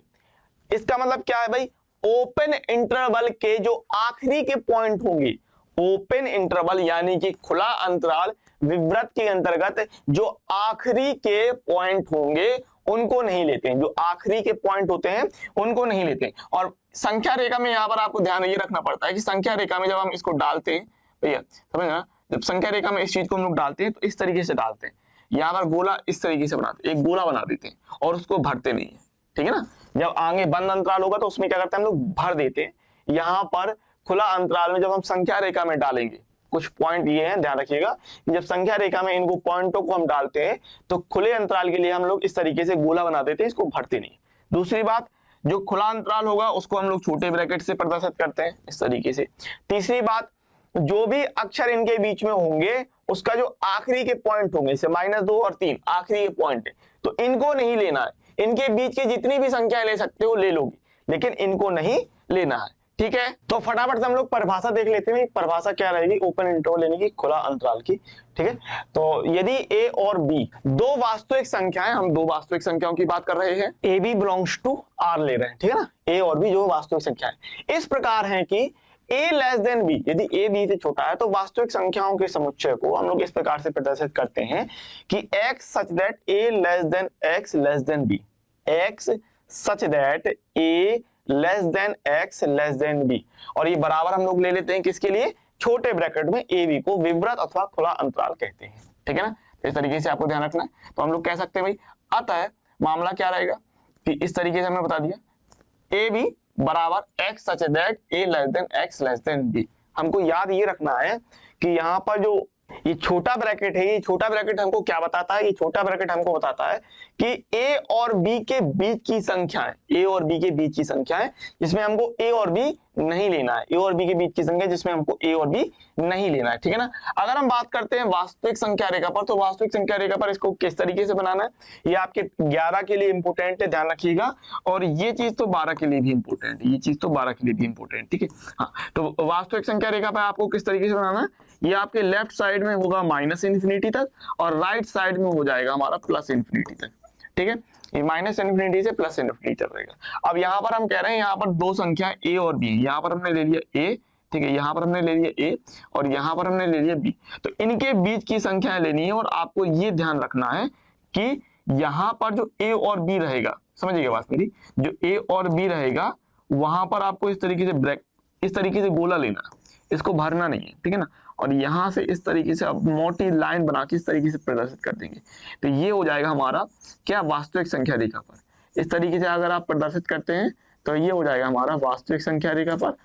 इसका मतलब क्या है भाई? ओपन इंटरवल के जो आखिरी के पॉइंट होंगे, ओपन इंटरवल यानी कि खुला अंतराल विवृत के अंतर्गत जो आखिरी के पॉइंट होंगे उनको नहीं लेते हैं, जो आखिरी के पॉइंट होते हैं उनको नहीं लेते हैं। और संख्या रेखा में यहाँ पर आपको ध्यान ये रखना पड़ता है कि संख्या रेखा में जब हम इसको डालते हैं, भैया समझ ना, जब संख्या रेखा में इस चीज को हम लोग डालते हैं तो इस तरीके से डालते हैं, यहाँ पर गोला इस तरीके से बनाते हैं, एक गोला बना देते हैं और उसको भरते नहीं है, ठीक है ना। जब आगे बंद अंतराल होगा तो उसमें क्या करते हैं हम लोग, भर देते हैं। यहाँ पर खुला अंतराल में जब हम संख्या रेखा में डालेंगे, कुछ पॉइंट ये हैं, ध्यान रखिएगा, जब संख्या रेखा में इनको पॉइंटों को हम डालते हैं तो खुले अंतराल के लिए हम लोग इस तरीके से गोला बना देते हैं, इसको भरते नहीं। दूसरी बात, जो खुला अंतराल होगा उसको हम लोग छोटे ब्रैकेट से प्रदर्शित करते हैं इस तरीके से। तीसरी बात, जो भी अक्षर इनके बीच में होंगे उसका जो आखिरी के पॉइंट होंगे, जैसे -2 और 3 आखिरी के पॉइंट है, तो इनको नहीं लेना है। इनके बीच के जितनी भी संख्या ले सकते हो ले लोगे, लेकिन इनको नहीं लेना है, ठीक है। तो फटाफट से हम लोग परिभाषा देख लेते हैं। परिभाषा क्या रहेगी? ओपन इंटरवल यानी कि खुला अंतराल की, ठीक है। तो यदि a और b दो वास्तविक संख्याएं, हम दो वास्तविक संख्याओं की बात कर रहे हैं, a b belongs to r ले रहे हैं, ठीक है ना, a और b जो वास्तविक संख्याएं इस प्रकार हैं कि a लेस देन b, यदि a b से छोटा है तो वास्तविक संख्याओं के समुच्चय को हम लोग इस प्रकार से प्रदर्शित करते हैं कि x such that a less then x less then b, x such that a less then x less then b, और ये बराबर हम लोग ले लेते हैं किसके लिए? छोटे ब्रैकेट में a b को विवृत अथवा खुला अंतराल कहते हैं, ठीक है ना। तो इस तरीके से आपको ध्यान रखना है। तो हम लोग कह सकते हैं भाई, अतः मामला क्या रहेगा कि इस तरीके से हमने बता दिया, a b बराबर x such that a less then x less then b। हमको याद ये रखना है कि यहाँ पर जो ये छोटा ब्रैकेट है, ये छोटा ब्रैकेट हमको क्या बताता है? ये छोटा ब्रैकेट हमको बताता है कि a और b के बीच की संख्या है, a और b के बीच की संख्या है जिसमें हमको a और b नहीं लेना है, a और b के बीच की संख्या जिसमें हमको a और b नहीं लेना है, ठीक है ना। अगर हम बात करते हैं वास्तविक संख्या रेखा पर, तो वास्तविक संख्या रेखा पर इसको किस तरीके से बनाना है, ये आपके 11 के लिए इंपोर्टेंट है, ध्यान रखिएगा, और ये चीज तो 12 के लिए भी इंपोर्टेंट है, ये चीज तो 12 के लिए भी इंपोर्टेंट, ठीक है। हाँ, तो वास्तविक संख्या रेखा पर आपको किस तरीके से बनाना है, ये आपके लेफ्ट साइड में होगा -∞ तक और राइट साइड में हो जाएगा हमारा +∞ तक। ठीक है, ये माइनस इन्फिनिटी से प्लस इन्फिनिटी चल रहेगा। अब यहाँ पर हम कह रहे हैं यहाँ पर दो संख्या ए और बी, यहाँ पर हमने ले लिया ए, ठीक है, यहाँ पर हमने ले लिया ए और यहाँ पर हमने ले लिया बी, तो इनके बीच की संख्याएं लेनी है और आपको ये ध्यान रखना है कि यहाँ पर जो ए और बी रहेगा, समझिएगा बात मेरी, जो ए और बी रहेगा वहां पर आपको इस तरीके से गोला लेना है, इसको भरना नहीं है, ठीक है ना, और यहां से इस तरीके से अब मोटी लाइन बना के इस तरीके से प्रदर्शित कर देंगे, तो ये हो जाएगा हमारा क्या, वास्तविक संख्या रेखा पर। इस तरीके से अगर आप प्रदर्शित करते हैं तो ये हो जाएगा हमारा वास्तविक संख्या रेखा पर।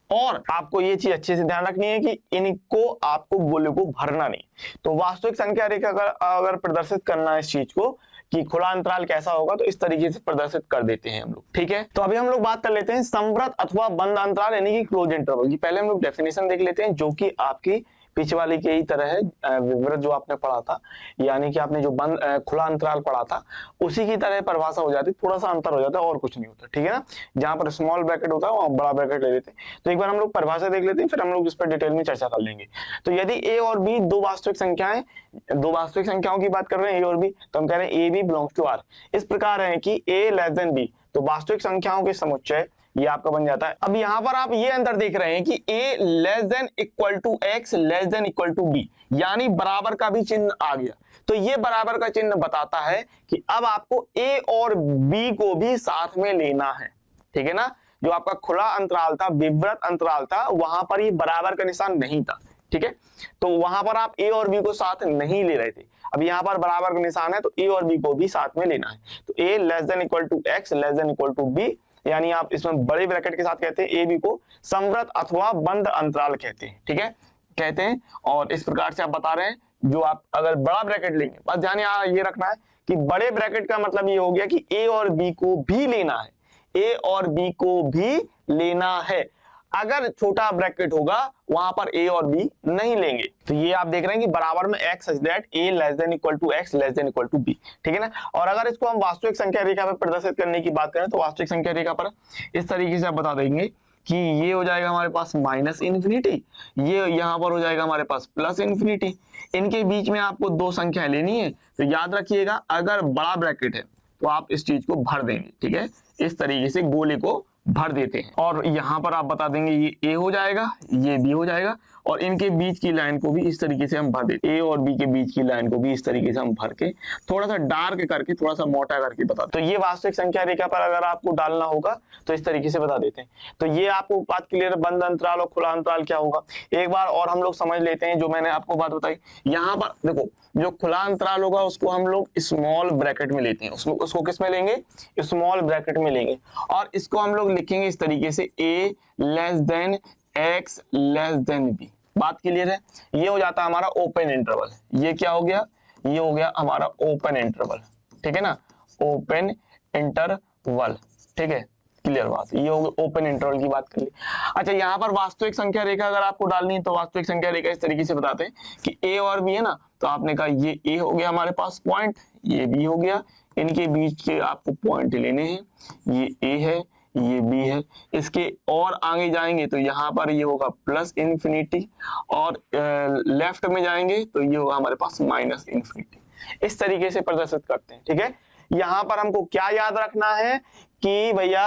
और आपको ये चीज अच्छे से ध्यान रखनी है कि इनको आपको गोले को भरना नहीं, तो वास्तविक संख्या रेखा अगर प्रदर्शित करना है इस चीज को कि खुला अंतराल कैसा होगा, तो इस तरीके से प्रदर्शित कर देते हैं हम लोग, ठीक है। तो अभी हम लोग बात कर लेते हैं संवृत अथवा बंद अंतराल यानी कि क्लोज इंटरवल की। पहले हम लोग डेफिनेशन देख लेते हैं जो कि आपकी पीछे वाली की ही तरह है, विवृत जो आपने पढ़ा था, यानी कि आपने जो बंद खुला अंतराल पढ़ा था उसी की तरह परिभाषा हो जाती, थोड़ा सा अंतर हो जाता है और कुछ नहीं होता, ठीक है ना। जहां पर स्मॉल ब्रैकेट होता है वहां बड़ा ब्रैकेट ले लेते हैं। तो एक बार हम लोग परिभाषा देख लेते हैं, फिर हम लोग इस पर डिटेल में चर्चा कर लेंगे। तो यदि ए और बी दो वास्तविक संख्याओं की बात कर रहे हैं, ए और बी, तो हम कह रहे हैं A B belongs to R. इस प्रकार है कि ए लेस देन बी, तो वास्तविक संख्याओं के समुच्चय ये आपका बन जाता है। अब यहाँ पर आप ये अंतर देख रहे हैं कि a less than equal to x less than equal to b, यानी बराबर का भी चिन्ह आ गया। तो ये बराबर का चिन्ह बताता है कि अब आपको a और b को भी साथ में लेना है, ठीक है ना। जो आपका खुला अंतराल था, विवृत अंतराल था, वहां पर ये बराबर का निशान नहीं था, ठीक है, तो वहां पर आप a और b को साथ नहीं ले रहे थे। अब यहाँ पर बराबर का निशान है तो a और b को भी साथ में लेना है। तो a less than equal to x less than equal to b, यानी आप इसमें बड़े ब्रैकेट के साथ कहते हैं ए बी को संवृत अथवा बंद अंतराल कहते हैं, ठीक है, कहते हैं। और इस प्रकार से आप बता रहे हैं, जो आप अगर बड़ा ब्रैकेट लेंगे, बस ध्यान ये रखना है कि बड़े ब्रैकेट का मतलब ये हो गया कि ए और बी को भी लेना है, ए और बी को भी लेना है। अगर छोटा ब्रैकेट होगा वहां पर ए और बी नहीं लेंगे। तो ये आप देख रहे हैं कि बराबर में x such that a less than equal to x less than equal to b, ठीक है ना। और अगर इसको हम वास्तविक संख्या रेखा पर प्रदर्शित करने की बात करें तो वास्तविक संख्या रेखा पर इस तरीके से आप बता देंगे कि ये हो जाएगा हमारे पास माइनस इन्फिनिटी, ये यहाँ पर हो जाएगा हमारे पास प्लस इन्फिनिटी। इनके बीच में आपको दो संख्याएं लेनी है, तो याद रखिएगा अगर बड़ा ब्रैकेट है तो आप इस चीज को भर देंगे, ठीक है, इस तरीके से गोले को भर देते हैं। और यहाँ पर आप बता देंगे ये ए हो जाएगा, ये बी हो जाएगा, और इनके बीच की लाइन को भी इस तरीके से हम भर देते हैं, ए और बी के बीच की लाइन को भी इस तरीके से हम भर के थोड़ा सा डार्क करके थोड़ा सा मोटा करके बता। तो ये वास्तविक संख्या रेखा पर अगर आपको डालना होगा तो इस तरीके से बता देते हैं। तो ये आपको बात क्लियर है, बंद अंतराल और खुला अंतराल क्या होगा। एक बार और हम लोग समझ लेते हैं जो मैंने आपको बात बताई। यहाँ पर देखो, जो खुला अंतराल होगा उसको हम लोग स्मॉल ब्रैकेट में लेते हैं, उसको किस में लेंगे, स्मॉल ब्रैकेट में लेंगे, और इसको हम लोग लिखेंगे इस तरीके से a less then x less then b। बात क्लियर है। ये हो जाता है हमारा ओपन इंटरवल। ये क्या हो गया, ये हो गया हमारा ओपन इंटरवल, ठीक है ना, ओपन इंटरवल, ठीक है, क्लियर बात। ये हो गया ओपन इंटरवल की बात कर ली। अच्छा, यहाँ पर वास्तविक संख्या रेखा अगर आपको डालनी है तो वास्तविक संख्या रेखा इस तरीके से बताते हैं कि a और b है ना, तो आपने कहा ये a हो गया हमारे पास पॉइंट, ये b हो गया, इनके बीच के आपको पॉइंट लेने हैं, ये a है, ये b है। इसके और आगे जाएंगे तो यहाँ पर ये होगा प्लस इन्फिनिटी, और लेफ्ट में जाएंगे तो ये होगा हमारे पास माइनस इन्फिनिटी। इस तरीके से प्रदर्शित करते हैं, ठीक है। यहाँ पर हमको क्या याद रखना है कि भैया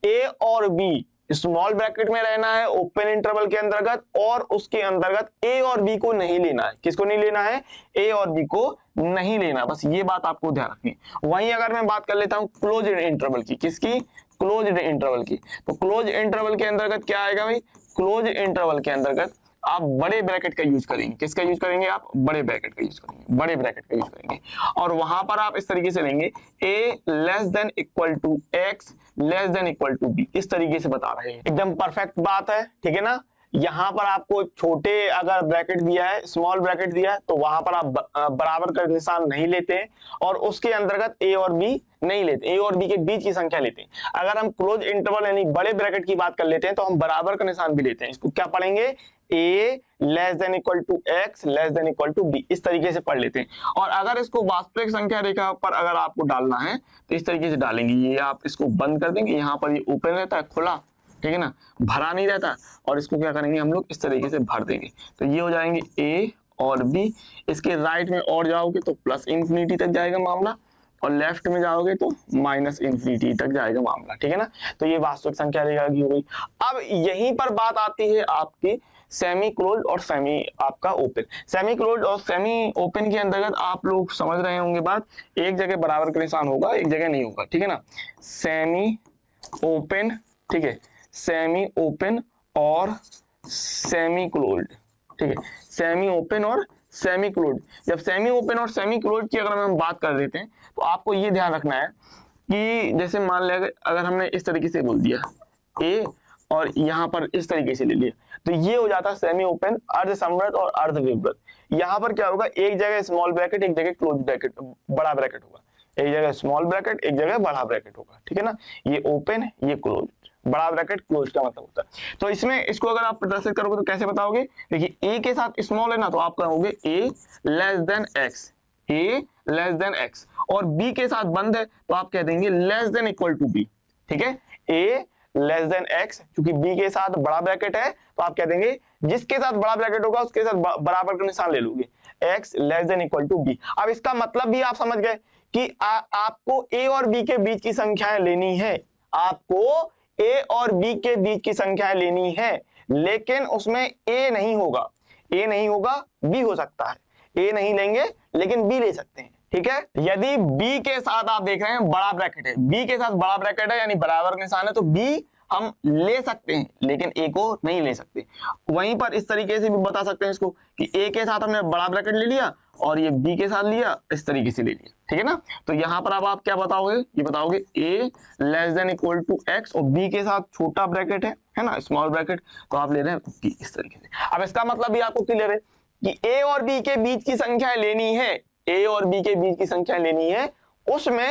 a और b स्मॉल ब्रैकेट में रहना है ओपन इंटरवल के अंतर्गत, और उसके अंतर्गत a और b को नहीं लेना है। किसको नहीं लेना है, a और b को नहीं लेना, बस ये बात आपको ध्यान रखनी है। वहीं अगर मैं बात कर लेता हूं क्लोज इंटरवल की, किसकी, क्लोज इंटरवल की, तो क्लोज इंटरवल के अंतर्गत क्या आएगा भाई, क्लोज इंटरवल के अंतर्गत आप बड़े ब्रैकेट का यूज करेंगे। किसका यूज करेंगे, आप बड़े ब्रैकेट का यूज करेंगे, बड़े ब्रैकेट का यूज करेंगे, और वहां पर आप इस तरीके से लेंगे a less than equal to x less than equal to b। इस तरीके से बता रहे हैं, एकदम परफेक्ट बात है, ठीक है ना। यहाँ पर आपको छोटे अगर ब्रैकेट दिया है, स्मॉल ब्रैकेट दिया है, तो वहां पर आप बराबर का निशान नहीं लेते हैं, और उसके अंतर्गत a और b नहीं लेते, a और b के बीच की संख्या लेते हैं। अगर हम क्लोज इंटरवल यानी बड़े ब्रैकेट की बात कर लेते हैं तो हम बराबर का निशान भी लेते हैं। इसको क्या पढ़ेंगे, a less than equal to x less than equal to b, इस तरीके से पढ़ लेते हैं। और अगर इसको वास्तविक संख्या रेखा पर अगर आपको डालना है तो इस तरीके से डालेंगे, ये आप इसको बंद कर देंगे, यहाँ पर ये ओपन रहता है, खुला, ठीक है ना, भरा नहीं रहता, और इसको क्या करेंगे हम लोग इस तरीके से भर देंगे। तो ये हो जाएंगे a और b। इसके राइट में और जाओगे तो प्लस इन्फिनिटी तक जाएगा मामला, और लेफ्ट में जाओगे तो माइनस इन्फिनिटी तक जाएगा मामला, ठीक है ना। तो ये वास्तविक संख्या रेखा की हो गई। अब यहीं पर बात आती है आपकी सेमी क्लोज और सेमी आपका ओपन। सेमी क्लोज और सेमी ओपन के अंतर्गत आप लोग समझ रहे होंगे बात, एक जगह बराबर का निशान होगा, एक जगह नहीं होगा, ठीक है ना। सेमी ओपन, ठीक है, सेमी ओपन और सेमी क्लोज्ड, ठीक है, सेमी ओपन और सेमी क्लोज्ड। जब सेमी ओपन और सेमी क्लोज्ड की अगर हम बात कर देते हैं तो आपको ये ध्यान रखना है कि जैसे मान लिया अगर हमने इस तरीके से बोल दिया ए और यहाँ पर इस तरीके से ले लिया तो ये हो जाता है सेमी ओपन, अर्ध समवृत्त और अर्ध विवृत्त। यहाँ पर क्या होगा, एक जगह स्मॉल ब्रैकेट, एक जगह क्लोज ब्रैकेट, बड़ा ब्रैकेट होगा, एक जगह स्मॉल ब्रैकेट, एक जगह बड़ा ब्रैकेट होगा, ठीक है ना। ये ओपन, ये क्लोज, बड़ा ब्रैकेट क्लोज का मतलब होता है। तो इसमें इसको अगर आप प्रदर्शित करोगे तो कैसे बताओगे, देखिए ए के साथ स्मॉल है ना तो आप कहोगे A less than X, A less than X, और बी के साथ बंद है तो आप कह देंगे less than equal to B, ठीक है। ए लेस देन एक्स, क्योंकि बी के साथ बड़ा ब्रैकेट है तो आप कह देंगे जिसके साथ बड़ा ब्रैकेट होगा उसके साथ बराबर का निशान ले लोगे, X less than equal to B. अब इसका मतलब भी आप समझ गए कि आपको ए और बी के बीच की संख्याएं लेनी है, आपको ए और बी के बीच की संख्याएं लेनी है, लेकिन उसमें ए नहीं होगा, ए नहीं होगा, बी हो सकता है, ए नहीं लेंगे लेकिन बी ले सकते हैं, ठीक है। यदि बी के साथ आप देख रहे हैं बड़ा ब्रैकेट है, बी के साथ बड़ा ब्रैकेट है यानी बराबर का निशान है तो बी हम ले सकते हैं लेकिन ए को नहीं ले सकते। वहीं पर इस तरीके से भी बता सकते हैं इसको कि ए के साथ हमने बड़ा ब्रैकेट ले लिया और ये बी के साथ लिया, इस तरीके से ले लिया, ठीक है ना। तो यहाँ पर अब आप क्या बताओगे, ये बताओगे A less than equal to X और बी के साथ छोटा ब्रैकेट है ना, स्मॉल ब्रैकेट, तो आप ले रहे हैं बी इस तरीके से। अब इसका मतलब भी आपको क्लियर है कि ए और बी के बीच की संख्याएं लेनी है, ए और बी के बीच की संख्या लेनी है, उसमें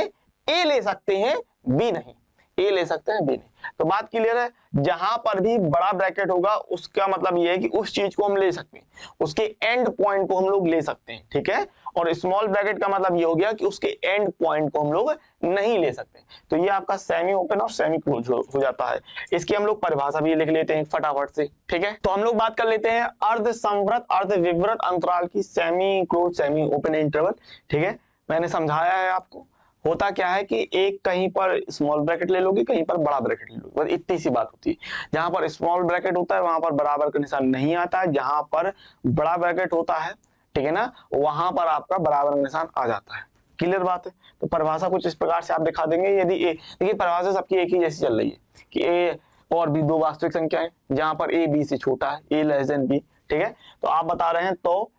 ए ले सकते हैं बी नहीं, ए ले सकते हैं बी नहीं। तो बात क्लियर है, जहां पर भी बड़ा ब्रैकेट होगा उसका मतलब ये है कि उस चीज को हम ले सकते हैं, उसके एंड पॉइंट को हम लोग ले सकते हैं, ठीक है। और स्मॉल ब्रैकेट का मतलब ये हो गया कि उसके एंड पॉइंट को हम लोग नहीं ले सकते। तो ये आपका सेमी ओपन और सेमी क्लोज हो जाता है। इसकी हम लोग परिभाषा भी लिख लेते हैं फटाफट से, ठीक है। तो हम लोग बात कर लेते हैं अर्ध समवृत्त अर्ध विवृत्त अंतराल की, semi close semi open interval, ठीक है। मैंने समझाया है आपको, होता क्या है कि एक कहीं पर स्मॉल ब्रैकेट ले लोगे, कहीं पर बड़ा ब्रैकेट ले लोगे, बस इतनी सी बात होती है। जहां पर स्मॉल ब्रैकेट होता है वहां पर बराबर का निशान नहीं आता है, जहां पर बड़ा ब्रैकेट होता है, ठीक है ना, वहां पर आपका बराबर का निशान आ जाता है। क्लियर बात है। तो परिभाषा कुछ इस प्रकार से आप दिखा देंगे। यदि ए, देखिए परिभाषा सबकी एक ही जैसी चल रही है कि ए और बी दो वास्तविक संख्याएं जहां पर ए बी से छोटा है, ए लेस देन बी, ठीक है। तो आप बता रहे हैं तो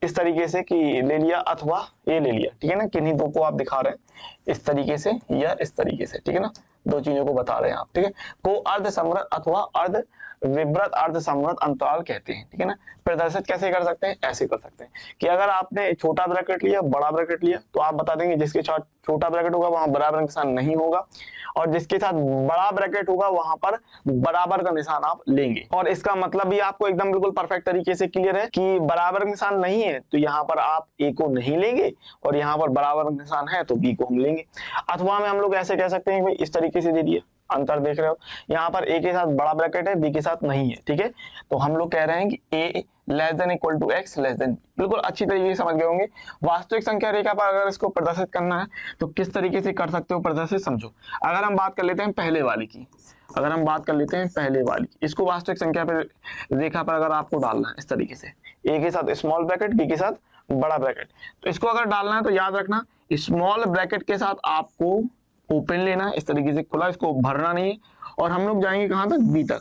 इस तरीके से कि ले लिया अथवा ये ले लिया, ठीक है ना, किन्हीं दो को आप दिखा रहे हैं इस तरीके से या इस तरीके से, ठीक है ना, दो चीजों को बता रहे हैं आप, ठीक है। को अर्ध समवृत्त अथवा अर्ध विवृत्त अर्ध समवृत्त अंतराल कहते हैं, ठीक है ना। प्रदर्शित कैसे कर सकते हैं, ऐसे कर सकते हैं कि अगर आपने छोटा ब्रैकेट लिया बड़ा ब्रैकेट लिया तो आप बता देंगे जिसके साथ छोटा ब्रैकेट होगा वहां बराबर का निशान नहीं होगा और जिसके साथ बड़ा ब्रैकेट होगा वहां पर बराबर का निशान आप लेंगे। और इसका मतलब भी आपको एकदम बिल्कुल परफेक्ट तरीके से क्लियर है कि बराबर का निशान नहीं है तो यहाँ पर आप ए को नहीं लेंगे और यहाँ पर बराबर का निशान है तो बी को हम लेंगे। अथवा में हम लोग ऐसे कह सकते हैं भाई इस तरीके से दे दिए, अंतर देख रहे हो, यहाँ पर ए के साथ बड़ा ब्रैकेट है बी के साथ नहीं है, ठीक है। तो हम लोग कह रहे हैं कि A less than equal to X less than, बिल्कुल अच्छी तरीके से समझ गए होंगे। वास्तविक संख्या रेखा पर अगर इसको प्रदर्शित करना है तो किस तरीके से कर सकते हो प्रदर्शित, समझो। अगर हम बात कर लेते हैं पहले वाले की, अगर हम बात कर लेते हैं पहले वाली, इसको वास्तविक संख्या पर रेखा पर अगर आपको डालना है इस तरीके से, ए के साथ स्मॉल ब्रैकेट बी के साथ बड़ा ब्रैकेट, तो इसको अगर डालना है तो याद रखना स्मॉल ब्रैकेट के साथ आपको ओपन लेना है, इस तरीके से खुला, इसको भरना नहीं है और हम लोग जाएंगे कहां तक, बी तक,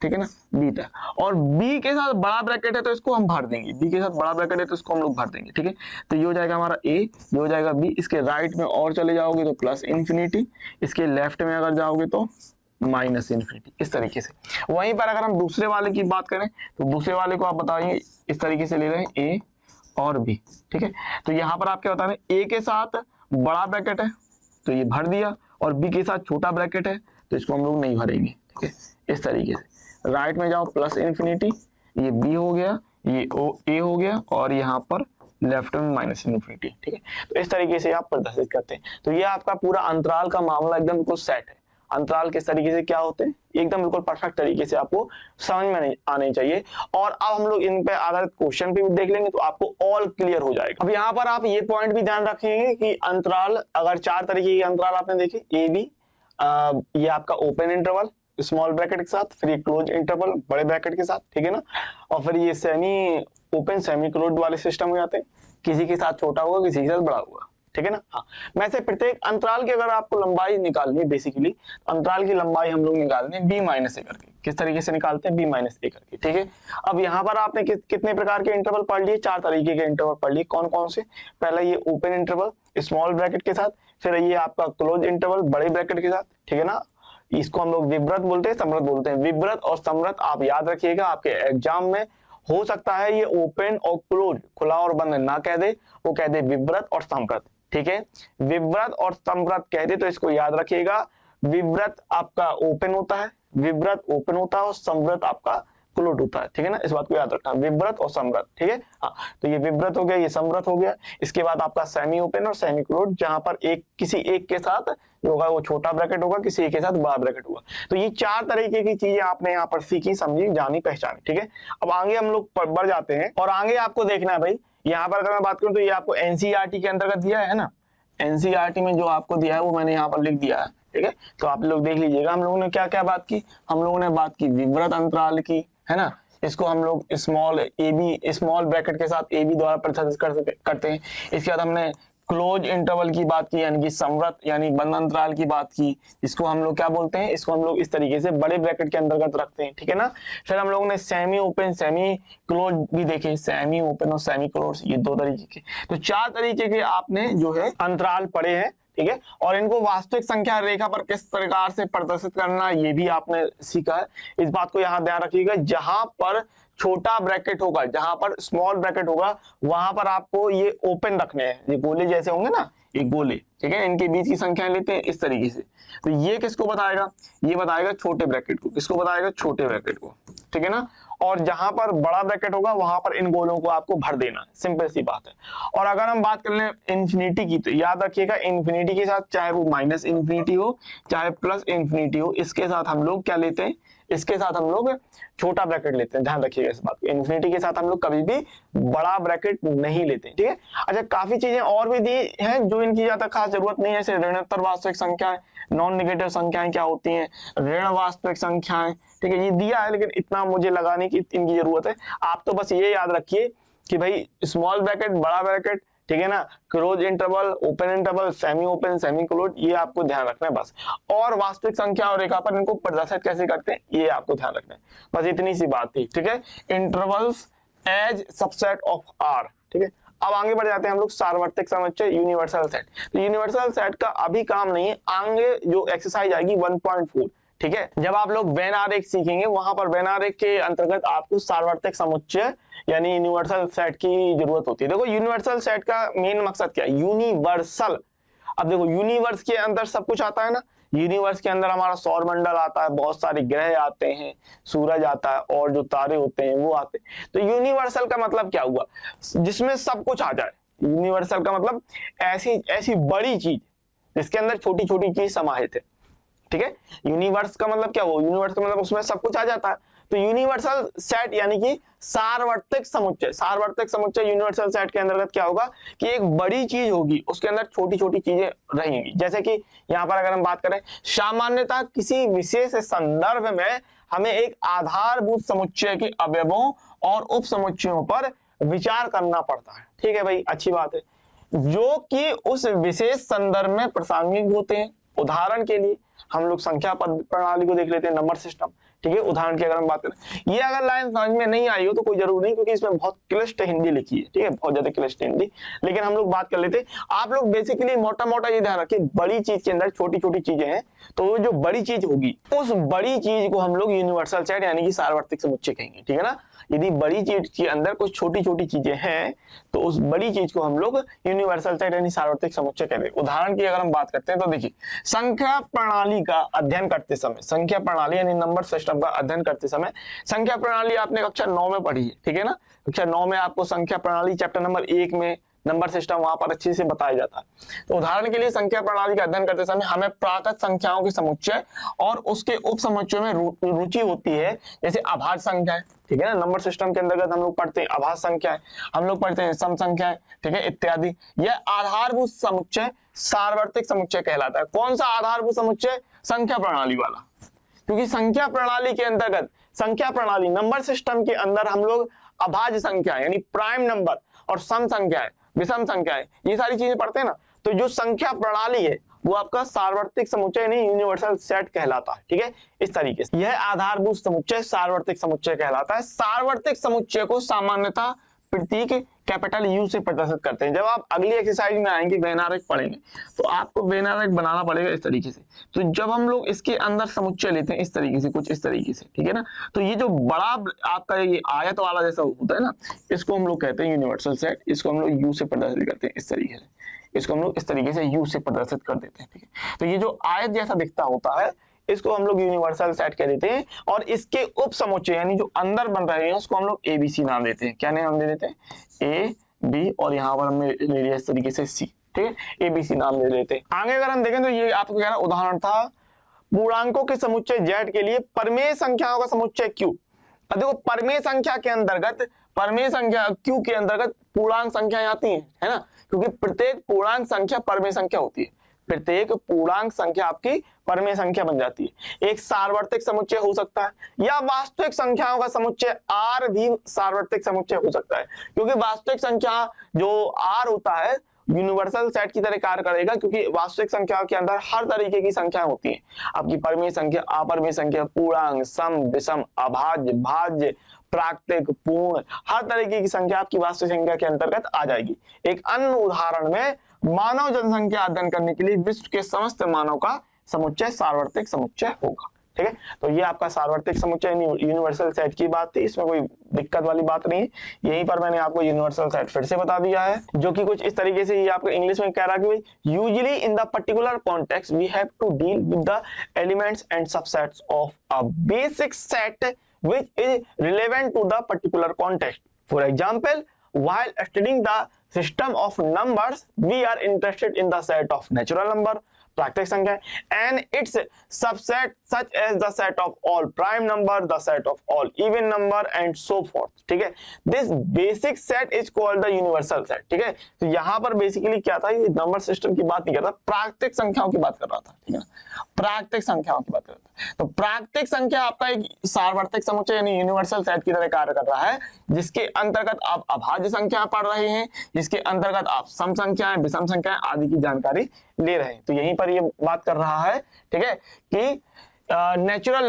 ठीक है ना, बी तक। और बी के साथ बड़ा ब्रैकेट है तो इसको हम भर देंगे, बी के साथ बड़ा ब्रैकेट है तो इसको हम लोग भर देंगे, ठीक है। तो ये हो जाएगा हमारा ए, ये हो जाएगा बी, इसके राइट में और चले जाओगे तो प्लस इन्फिनिटी, इसके लेफ्ट में अगर जाओगे तो माइनस इन्फिनिटी, इस तरीके से। वहीं पर अगर हम दूसरे वाले की बात करें तो दूसरे वाले को आप बताइए इस तरीके से ले रहे हैं ए और बी, ठीक है। तो यहाँ पर आप क्या बता रहे हैं, ए के साथ बड़ा ब्रैकेट है तो ये भर दिया और बी के साथ छोटा ब्रैकेट है तो इसको हम लोग नहीं भरेंगे, ठीक है। इस तरीके से राइट में जाओ प्लस इन्फिनिटी, ये बी हो गया, ये ए हो गया और यहाँ पर लेफ्ट में माइनस इन्फिनिटी, ठीक है। तो इस तरीके से आप प्रदर्शित करते हैं। तो ये आपका पूरा अंतराल का मामला एकदम बिल्कुल सेट है। अंतराल किस तरीके से क्या होते हैं, एकदम बिल्कुल परफेक्ट तरीके से आपको समझ में आने चाहिए। और अब हम लोग इन पे आधारित क्वेश्चन भी देख लेंगे तो आपको ऑल क्लियर हो जाएगा। अब यहाँ पर आप ये पॉइंट भी ध्यान रखेंगे कि अंतराल, अगर 4 तरीके के अंतराल आपने देखे, ए बी, ये आपका ओपन इंटरवल स्मॉल ब्रैकेट के साथ, फिर ये क्लोज इंटरवल बड़े ब्रैकेट के साथ, ठीक है ना, और फिर ये सेमी ओपन सेमी क्लोज वाले सिस्टम हो जाते हैं, किसी के साथ छोटा होगा किसी के साथ बड़ा होगा, ठीक है ना। हाँ, मैं से प्रत्येक अंतराल की अगर आपको लंबाई निकालनी है, बेसिकली अंतराल की लंबाई हम लोग निकालते हैं b-a करके। किस तरीके से निकालते हैं, b-a करके, ठीक है। अब यहाँ पर आपने कितने प्रकार के इंटरवल पढ़ लिए, 4 तरीके के इंटरवल पढ़ लिए। कौन कौन से, पहला ये ओपन इंटरवल स्मॉल ब्रैकेट के साथ, फिर ये आपका क्लोज इंटरवल बड़े ब्रैकेट के साथ, ठीक है ना। इसको हम लोग विवृत बोलते हैं, समृत बोलते हैं। विवृत और समृत आप याद रखिएगा, आपके एग्जाम में हो सकता है ये ओपन और क्लोज, खुला और बंद ना कह दे, वो कह दे विवृत और समृत, ठीक है। विवृत और समृत कह दे तो इसको याद रखिएगा। विवृत आपका ओपन होता है, विवृत ओपन होता है, और समृत आपका क्लोज होता है, ठीक है ना। इस बात को याद रखना, विवृत और समृत, ठीक है। हाँ, तो ये विवृत हो गया, ये समृत हो गया। इसके बाद आपका सेमी ओपन और सेमी क्लोज, जहां पर एक किसी एक के साथ जो होगा वो छोटा ब्रैकेट होगा, किसी एक के साथ बड़ा ब्रैकेट होगा। तो ये 4 तरीके की चीजें आपने यहाँ पर सीखी, समझी, जानी, पहचानी, ठीक है। अब आगे हम लोग बढ़ जाते हैं, और आगे आपको देखना है भाई, यहाँ पर अगर मैं बात करूं तो ये आपको एनसीईआरटी के अंतर्गत दिया है ना। एनसीईआरटी में जो आपको दिया है वो मैंने यहाँ पर लिख दिया है, ठीक है। तो आप लोग देख लीजिएगा, हम लोगों ने क्या क्या बात की। हम लोगों ने बात की विवृत अंतराल की, है ना। इसको हम लोग small A B, small bracket के साथ ए बी द्वारा प्रतिनिधित्व करते हैं। इसके बाद हमने क्लोज इंटरवल की बात की, यानी कि समृत यानी बंद अंतराल की बात की। इसको हम लोग क्या बोलते हैं, इसको हम लोग इस तरीके से बड़े ब्रैकेट के अंतर्गत रखते हैं, ठीक है ना। फिर हम लोगों ने सेमी ओपन सेमी क्लोज भी देखे, सेमी ओपन और सेमी क्लोज, ये 2 तरीके के। तो 4 तरीके के आपने जो है अंतराल पढ़े हैं, ठीक है। और इनको वास्तविक संख्या रेखा पर किस प्रकार से प्रदर्शित करना, ये भी आपने सीखा है। इस बात को यहाँ ध्यान रखिएगा, जहां पर छोटा ब्रैकेट होगा, जहां पर स्मॉल ब्रैकेट होगा, वहां पर आपको ये ओपन रखने हैं। ये गोले जैसे होंगे ना, ये गोले, ठीक है, इनके बीच की संख्या लेते हैं इस तरीके से। तो ये किसको बताएगा, ये बताएगा छोटे ब्रैकेट को। किसको बताएगा, छोटे ब्रैकेट को, ठीक है ना। और जहां पर बड़ा ब्रैकेट होगा वहां पर इन गोलों को आपको भर देना है, सिंपल सी बात है। और अगर हम बात कर लें इन्फिनिटी की, तो याद रखिएगा इन्फिनिटी के साथ, चाहे वो माइनस इन्फिनिटी हो चाहे प्लस इन्फिनिटी हो, इसके साथ हम लोग क्या लेते हैं, इसके साथ हम लोग छोटा ब्रैकेट लेते हैं। ध्यान रखिएगा इस बात को, इन्फिनिटी के साथ हम लोग कभी भी बड़ा ब्रैकेट नहीं लेते, ठीक है। अच्छा, काफी चीजें और भी दी हैं जो इनकी ज्यादा खास जरूरत नहीं है, जैसे ऋणात्मक वास्तविक संख्याएं, नॉन नेगेटिव संख्याएं क्या होती हैं, ऋण वास्तविक संख्याएं, ठीक है, ये दिया है, लेकिन इतना मुझे लगा नहीं कि इनकी जरूरत है। आप तो बस ये याद रखिए कि भाई स्मॉल ब्रैकेट, बड़ा ब्रैकेट, ठीक है ना, close interval, open interval, semi open, semi close, ये आपको ध्यान रखना है बस। और वास्तविक संख्या और रेखा पर इनको प्रदर्शित कैसे करते हैं, ये आपको ध्यान रखना है, बस इतनी सी बात थी, ठीक है। Intervals as subset of R, ठीक है। अब आगे बढ़ जाते हैं हम लोग सार्वत्रिक समुच्चय, यूनिवर्सल सेट। तो यूनिवर्सल सेट का अभी काम नहीं है, आगे जो एक्सरसाइज आएगी 1.4, ठीक है। जब आप लोग वेन आरेख सीखेंगे, वहां पर वेन आरेख के अंतर्गत आपको सार्वत्रिक समुच्चय यानी यूनिवर्सल सेट की जरूरत होती है। देखो यूनिवर्सल सेट का मेन मकसद क्या है, यूनिवर्सल। अब देखो यूनिवर्स के अंदर सब कुछ आता है ना, यूनिवर्स के अंदर हमारा सौर मंडल आता है, बहुत सारे ग्रह आते हैं, सूरज आता है, और जो तारे होते हैं वो आते हैं। तो यूनिवर्सल का मतलब क्या हुआ, जिसमें सब कुछ आ जाए। यूनिवर्सल का मतलब ऐसी ऐसी बड़ी चीज जिसके अंदर छोटी छोटी चीज समाहित है, ठीक है। यूनिवर्स का मतलब क्या हो, यूनिवर्स का मतलब उसमें सब कुछ आ जाता है। तो यूनिवर्सल सेट यानी कि सार्वत्रिक समुच्चय, सार्वत्रिक समुच्चय यूनिवर्सल सेट के अंतर्गत क्या होगा कि एक बड़ी चीज होगी, उसके अंदर छोटी छोटी चीजें रहेंगी। जैसे कि यहाँ पर अगर हम बात करें, सामान्यतः किसी विशेष संदर्भ में हमें एक आधारभूत समुच्चय के अवयवों और उप समुच्चयों पर विचार करना पड़ता है, ठीक है भाई, अच्छी बात है, जो कि उस विशेष संदर्भ में प्रासंगिक होते हैं। उदाहरण के लिए हम लोग संख्या प्रणाली को देख लेते हैं, नंबर सिस्टम, ठीक है। उदाहरण की अगर हम बात करें, ये अगर लाइन समझ में नहीं आई हो तो कोई जरूर नहीं, क्योंकि इसमें बहुत क्लिष्ट हिंदी लिखी है, ठीक है, बहुत ज्यादा क्लिष्ट हिंदी, लेकिन हम लोग बात कर लेते हैं। आप लोग बेसिकली मोटा मोटा ये ध्यान रखिए, बड़ी चीज के अंदर छोटी छोटी चीजें हैं, तो वो जो बड़ी चीज होगी उस बड़ी चीज को हम लोग यूनिवर्सल सेट यानी कि सार्वत्रिक समुच्चय कहेंगे, ठीक है ना। यदि बड़ी चीज के अंदर कुछ छोटी छोटी चीजें हैं तो उस बड़ी चीज को हम लोग यूनिवर्सल सेट यानी सार्वत्रिक समुच्चय कहते हैं। उदाहरण की अगर हम बात करते हैं तो देखिए, संख्या प्रणाली का अध्ययन करते समय, संख्या प्रणाली यानी नंबर सिस्टम का अध्ययन करते समय, संख्या प्रणाली आपने कक्षा 9 में पढ़ी है, ठीक है ना। कक्षा 9 में आपको संख्या प्रणाली चैप्टर नंबर 1 में नंबर सिस्टम वहां पर अच्छे से बताया जाता है। तो उदाहरण के लिए संख्या प्रणाली का अध्ययन करते समय हमें प्राकृत संख्याओं के समुच्चय और उसके उप समुच्चयों में रुचि होती है, जैसे अभाज्य संख्या, ठीक है ना। नंबर सिस्टम के अंतर्गत हम लोग पढ़ते हैं अभाज्य संख्या, हम लोग पढ़ते हैं सम संख्या, ठीक है, इत्यादि। यह आधारभूत समुच्चय सार्वत्रिक समुच्चय कहलाता है। कौन सा आधारभूत समुच्चय? संख्या प्रणाली वाला, क्योंकि संख्या प्रणाली के अंतर्गत, संख्या प्रणाली नंबर सिस्टम के अंदर हम लोग अभाज्य संख्या यानी प्राइम नंबर और सम संख्याएं, विषम संख्याएं, ये सारी चीजें पढ़ते हैं ना। तो जो संख्या प्रणाली है वो आपका सार्वत्रिक समुच्चय यानी यूनिवर्सल सेट कहलाता है, ठीक है। इस तरीके से यह आधारभूत समुच्चय सार्वत्रिक समुच्चय कहलाता है। सार्वत्रिक समुच्चय को सामान्यतः प्रतीक कैपिटल यू से प्रदर्शित करते हैं। जब आप अगली एक्सरसाइज में आएंगे वेन आरेख पढ़ेंगे तो आपको वेन आरेख बनाना पड़ेगा इस तरीके से। तो जब हम लोग इसके अंदर समुच्चय लेते हैं इस तरीके से, कुछ इस तरीके से, ठीक है ना, तो ये जो बड़ा आपका ये आयत वाला जैसा होता है ना, इसको हम लोग कहते हैं यूनिवर्सल सेट। इसको हम लोग यू से प्रदर्शित करते हैं इस तरीके से, इसको हम लोग इस तरीके से यू से प्रदर्शित कर देते हैं, ठीक है। तो ये जो आयत जैसा दिखता होता है इसको हम लोग यूनिवर्सल सेट कह देते हैं, और इसके उप समुच्चय यानी जो अंदर बन रहे हैं उसको हम लोग एबीसी नाम देते हैं। क्या नाम दे देते हैं? ए बी, और यहाँ पर हमने ले लिया इस तरीके से सी, ठीक है, एबीसी नाम दे देते हैं। आगे अगर हम देखें तो ये आपको कह रहा उदाहरण था पूर्णांकों के समुच्चय जेड के लिए परमेय संख्याओं का समुच्चय क्यू। अब देखो परमेय संख्या के अंतर्गत, परमेय संख्या क्यू के अंतर्गत पूर्णांक संख्याएं आती हैं, है ना, क्योंकि प्रत्येक पूर्णांक संख्या परमेय संख्या होती है। प्रत्येक पूर्णांक संख्या आपकी परमेय संख्या बन जाती है। एक सार्वत्रिक समुच्चय हो सकता है या वास्तविक संख्याओं का समुच्चय आर भी सार्वत्रिक समुच्चय हो सकता है, क्योंकि वास्तविक संख्या जो आर होता है यूनिवर्सल सेट की तरह कार्य करेगा, क्योंकि वास्तविक संख्या के अंदर हर तरीके की संख्याएं होती हैं। आपकी परमेय संख्या, अपरमेय संख्या, पूर्णांक, सम, विषम, अभाज्य, भाज्य, प्राकृतिक, पूर्ण, हर तरीके की संख्या आपकी वास्तविक संख्या के अंतर्गत आ जाएगी। एक अन्य उदाहरण में मानव जनसंख्या अध्ययन करने के लिए विश्व के समस्त मानव का समुच्चय सार्वत्रिक समुच्चय होगा, ठीक है। तो ये आपका सार्वत्रिक समुच्चय यूनिवर्सल सेट की बात थी, इसमें कोई दिक्कत वाली बात नहीं है। यहीं पर मैंने आपको यूनिवर्सल सेट फिर से बता दिया है, जो कि कुछ इस तरीके से ये आपको इंग्लिश में कह रहा है कि usually in the particular context we have to deal with the elements and subsets of a basic set which is relevant to the particular context. For example, while studying the system of numbers, we are interested in the set of natural number, प्राकृतिक संख्या, and its subset such as the set of all prime number, the set of all even number and so forth, ठीक है। This basic set is called the universal set, ठीक है। तो यहाँ पर basically क्या था, ये नंबर सिस्टम की बात नहीं कर रहा, प्राकृतिक संख्याओं की बात कर रहा था, ठीक है, प्राकृतिक संख्याओं की बात कर रहा था। तो प्राकृतिक संख्या आपका एक सार्वत्रिक समुच्चय यानी यूनिवर्सल सेट की तरह कार्य कर रहा है, जिसके अंतर्गत आप अभाज्य संख्या पढ़ रहे हैं, जिसके अंतर्गत आप सम संख्याएं, विषम संख्याएं आदि की जानकारी ले रहे हैं। तो यहीं पर ये बात कर रहा है, ठीक है, कि natural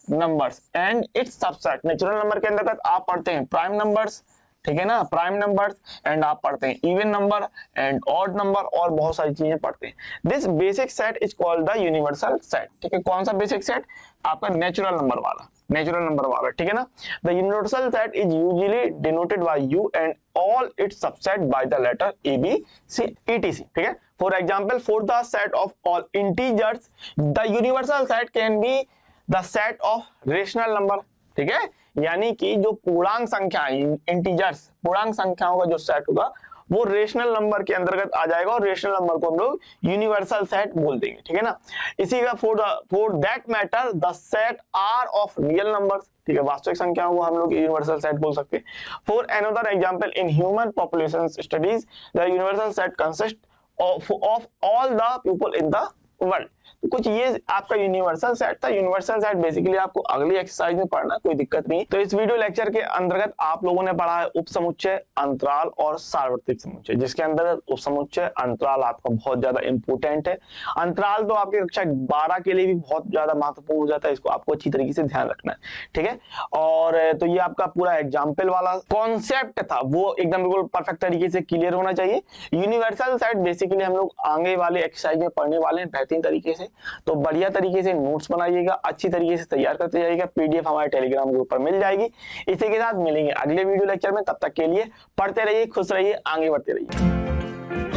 numbers and it's subset. Natural number के अंतर्गत आप पढ़ते हैं प्राइम नंबर्स, ठीक है ना, प्राइम नंबर्स, एंड आप पढ़ते हैं even number and odd number और बहुत सारी चीजें पढ़ते हैं। This basic set is called the universal set, ठीक है। कौन सा बेसिक सेट? आपका नेचुरल नंबर वाला, ठीक है ना। The universal set is usually denoted by you and all its subset by the letter A, B, C, etc, ठीक है। For example, for the set of all integers, the universal set can be the set of rational number, ठीक है। यानी कि जो पूर्णांक संख्या integers, पूर्णांक संख्याओं का जो सेट होगा वो रेशनल नंबर के अंतर्गत आ जाएगा, और रेशनल नंबर को हम लोग यूनिवर्सल सेट बोल देंगे, ठीक है ना। इसी का for that matter the set R of real numbers, ठीक है, वास्तविक संख्याओं को हम लोग यूनिवर्सल सेट बोल सकते हैं। For another example in human population studies the universal set consist of all the people in the world. तो कुछ ये आपका यूनिवर्सल सेट था। यूनिवर्सल सेट बेसिकली आपको अगली एक्सरसाइज में पढ़ना, कोई दिक्कत नहीं। तो इस वीडियो लेक्चर के अंतर्गत आप लोगों ने पढ़ा है उप समुच्चय, अंतराल और सार्वत्रिक समुच्चय, जिसके अंतर्गत उप समुच्चय, अंतराल आपका बहुत ज्यादा इंपोर्टेंट है। अंतराल तो आपके कक्षा 12 के लिए भी बहुत ज्यादा महत्वपूर्ण हो जाता है, इसको आपको अच्छी तरीके से ध्यान रखना है, ठीक है। और तो ये आपका पूरा एग्जाम्पल वाला कॉन्सेप्ट था, वो एकदम बिल्कुल परफेक्ट तरीके से क्लियर होना चाहिए। यूनिवर्सल सेट बेसिकली हम लोग आगे वाले एक्सरसाइज में पढ़ने वाले हैं बेहतरीन तरीके से। तो बढ़िया तरीके से नोट्स बनाइएगा, अच्छी तरीके से तैयार करते जाइएगा, पीडीएफ हमारे टेलीग्राम ग्रुप पर मिल जाएगी। इसी के साथ मिलेंगे अगले वीडियो लेक्चर में, तब तक के लिए पढ़ते रहिए, खुश रहिए, आगे बढ़ते रहिए।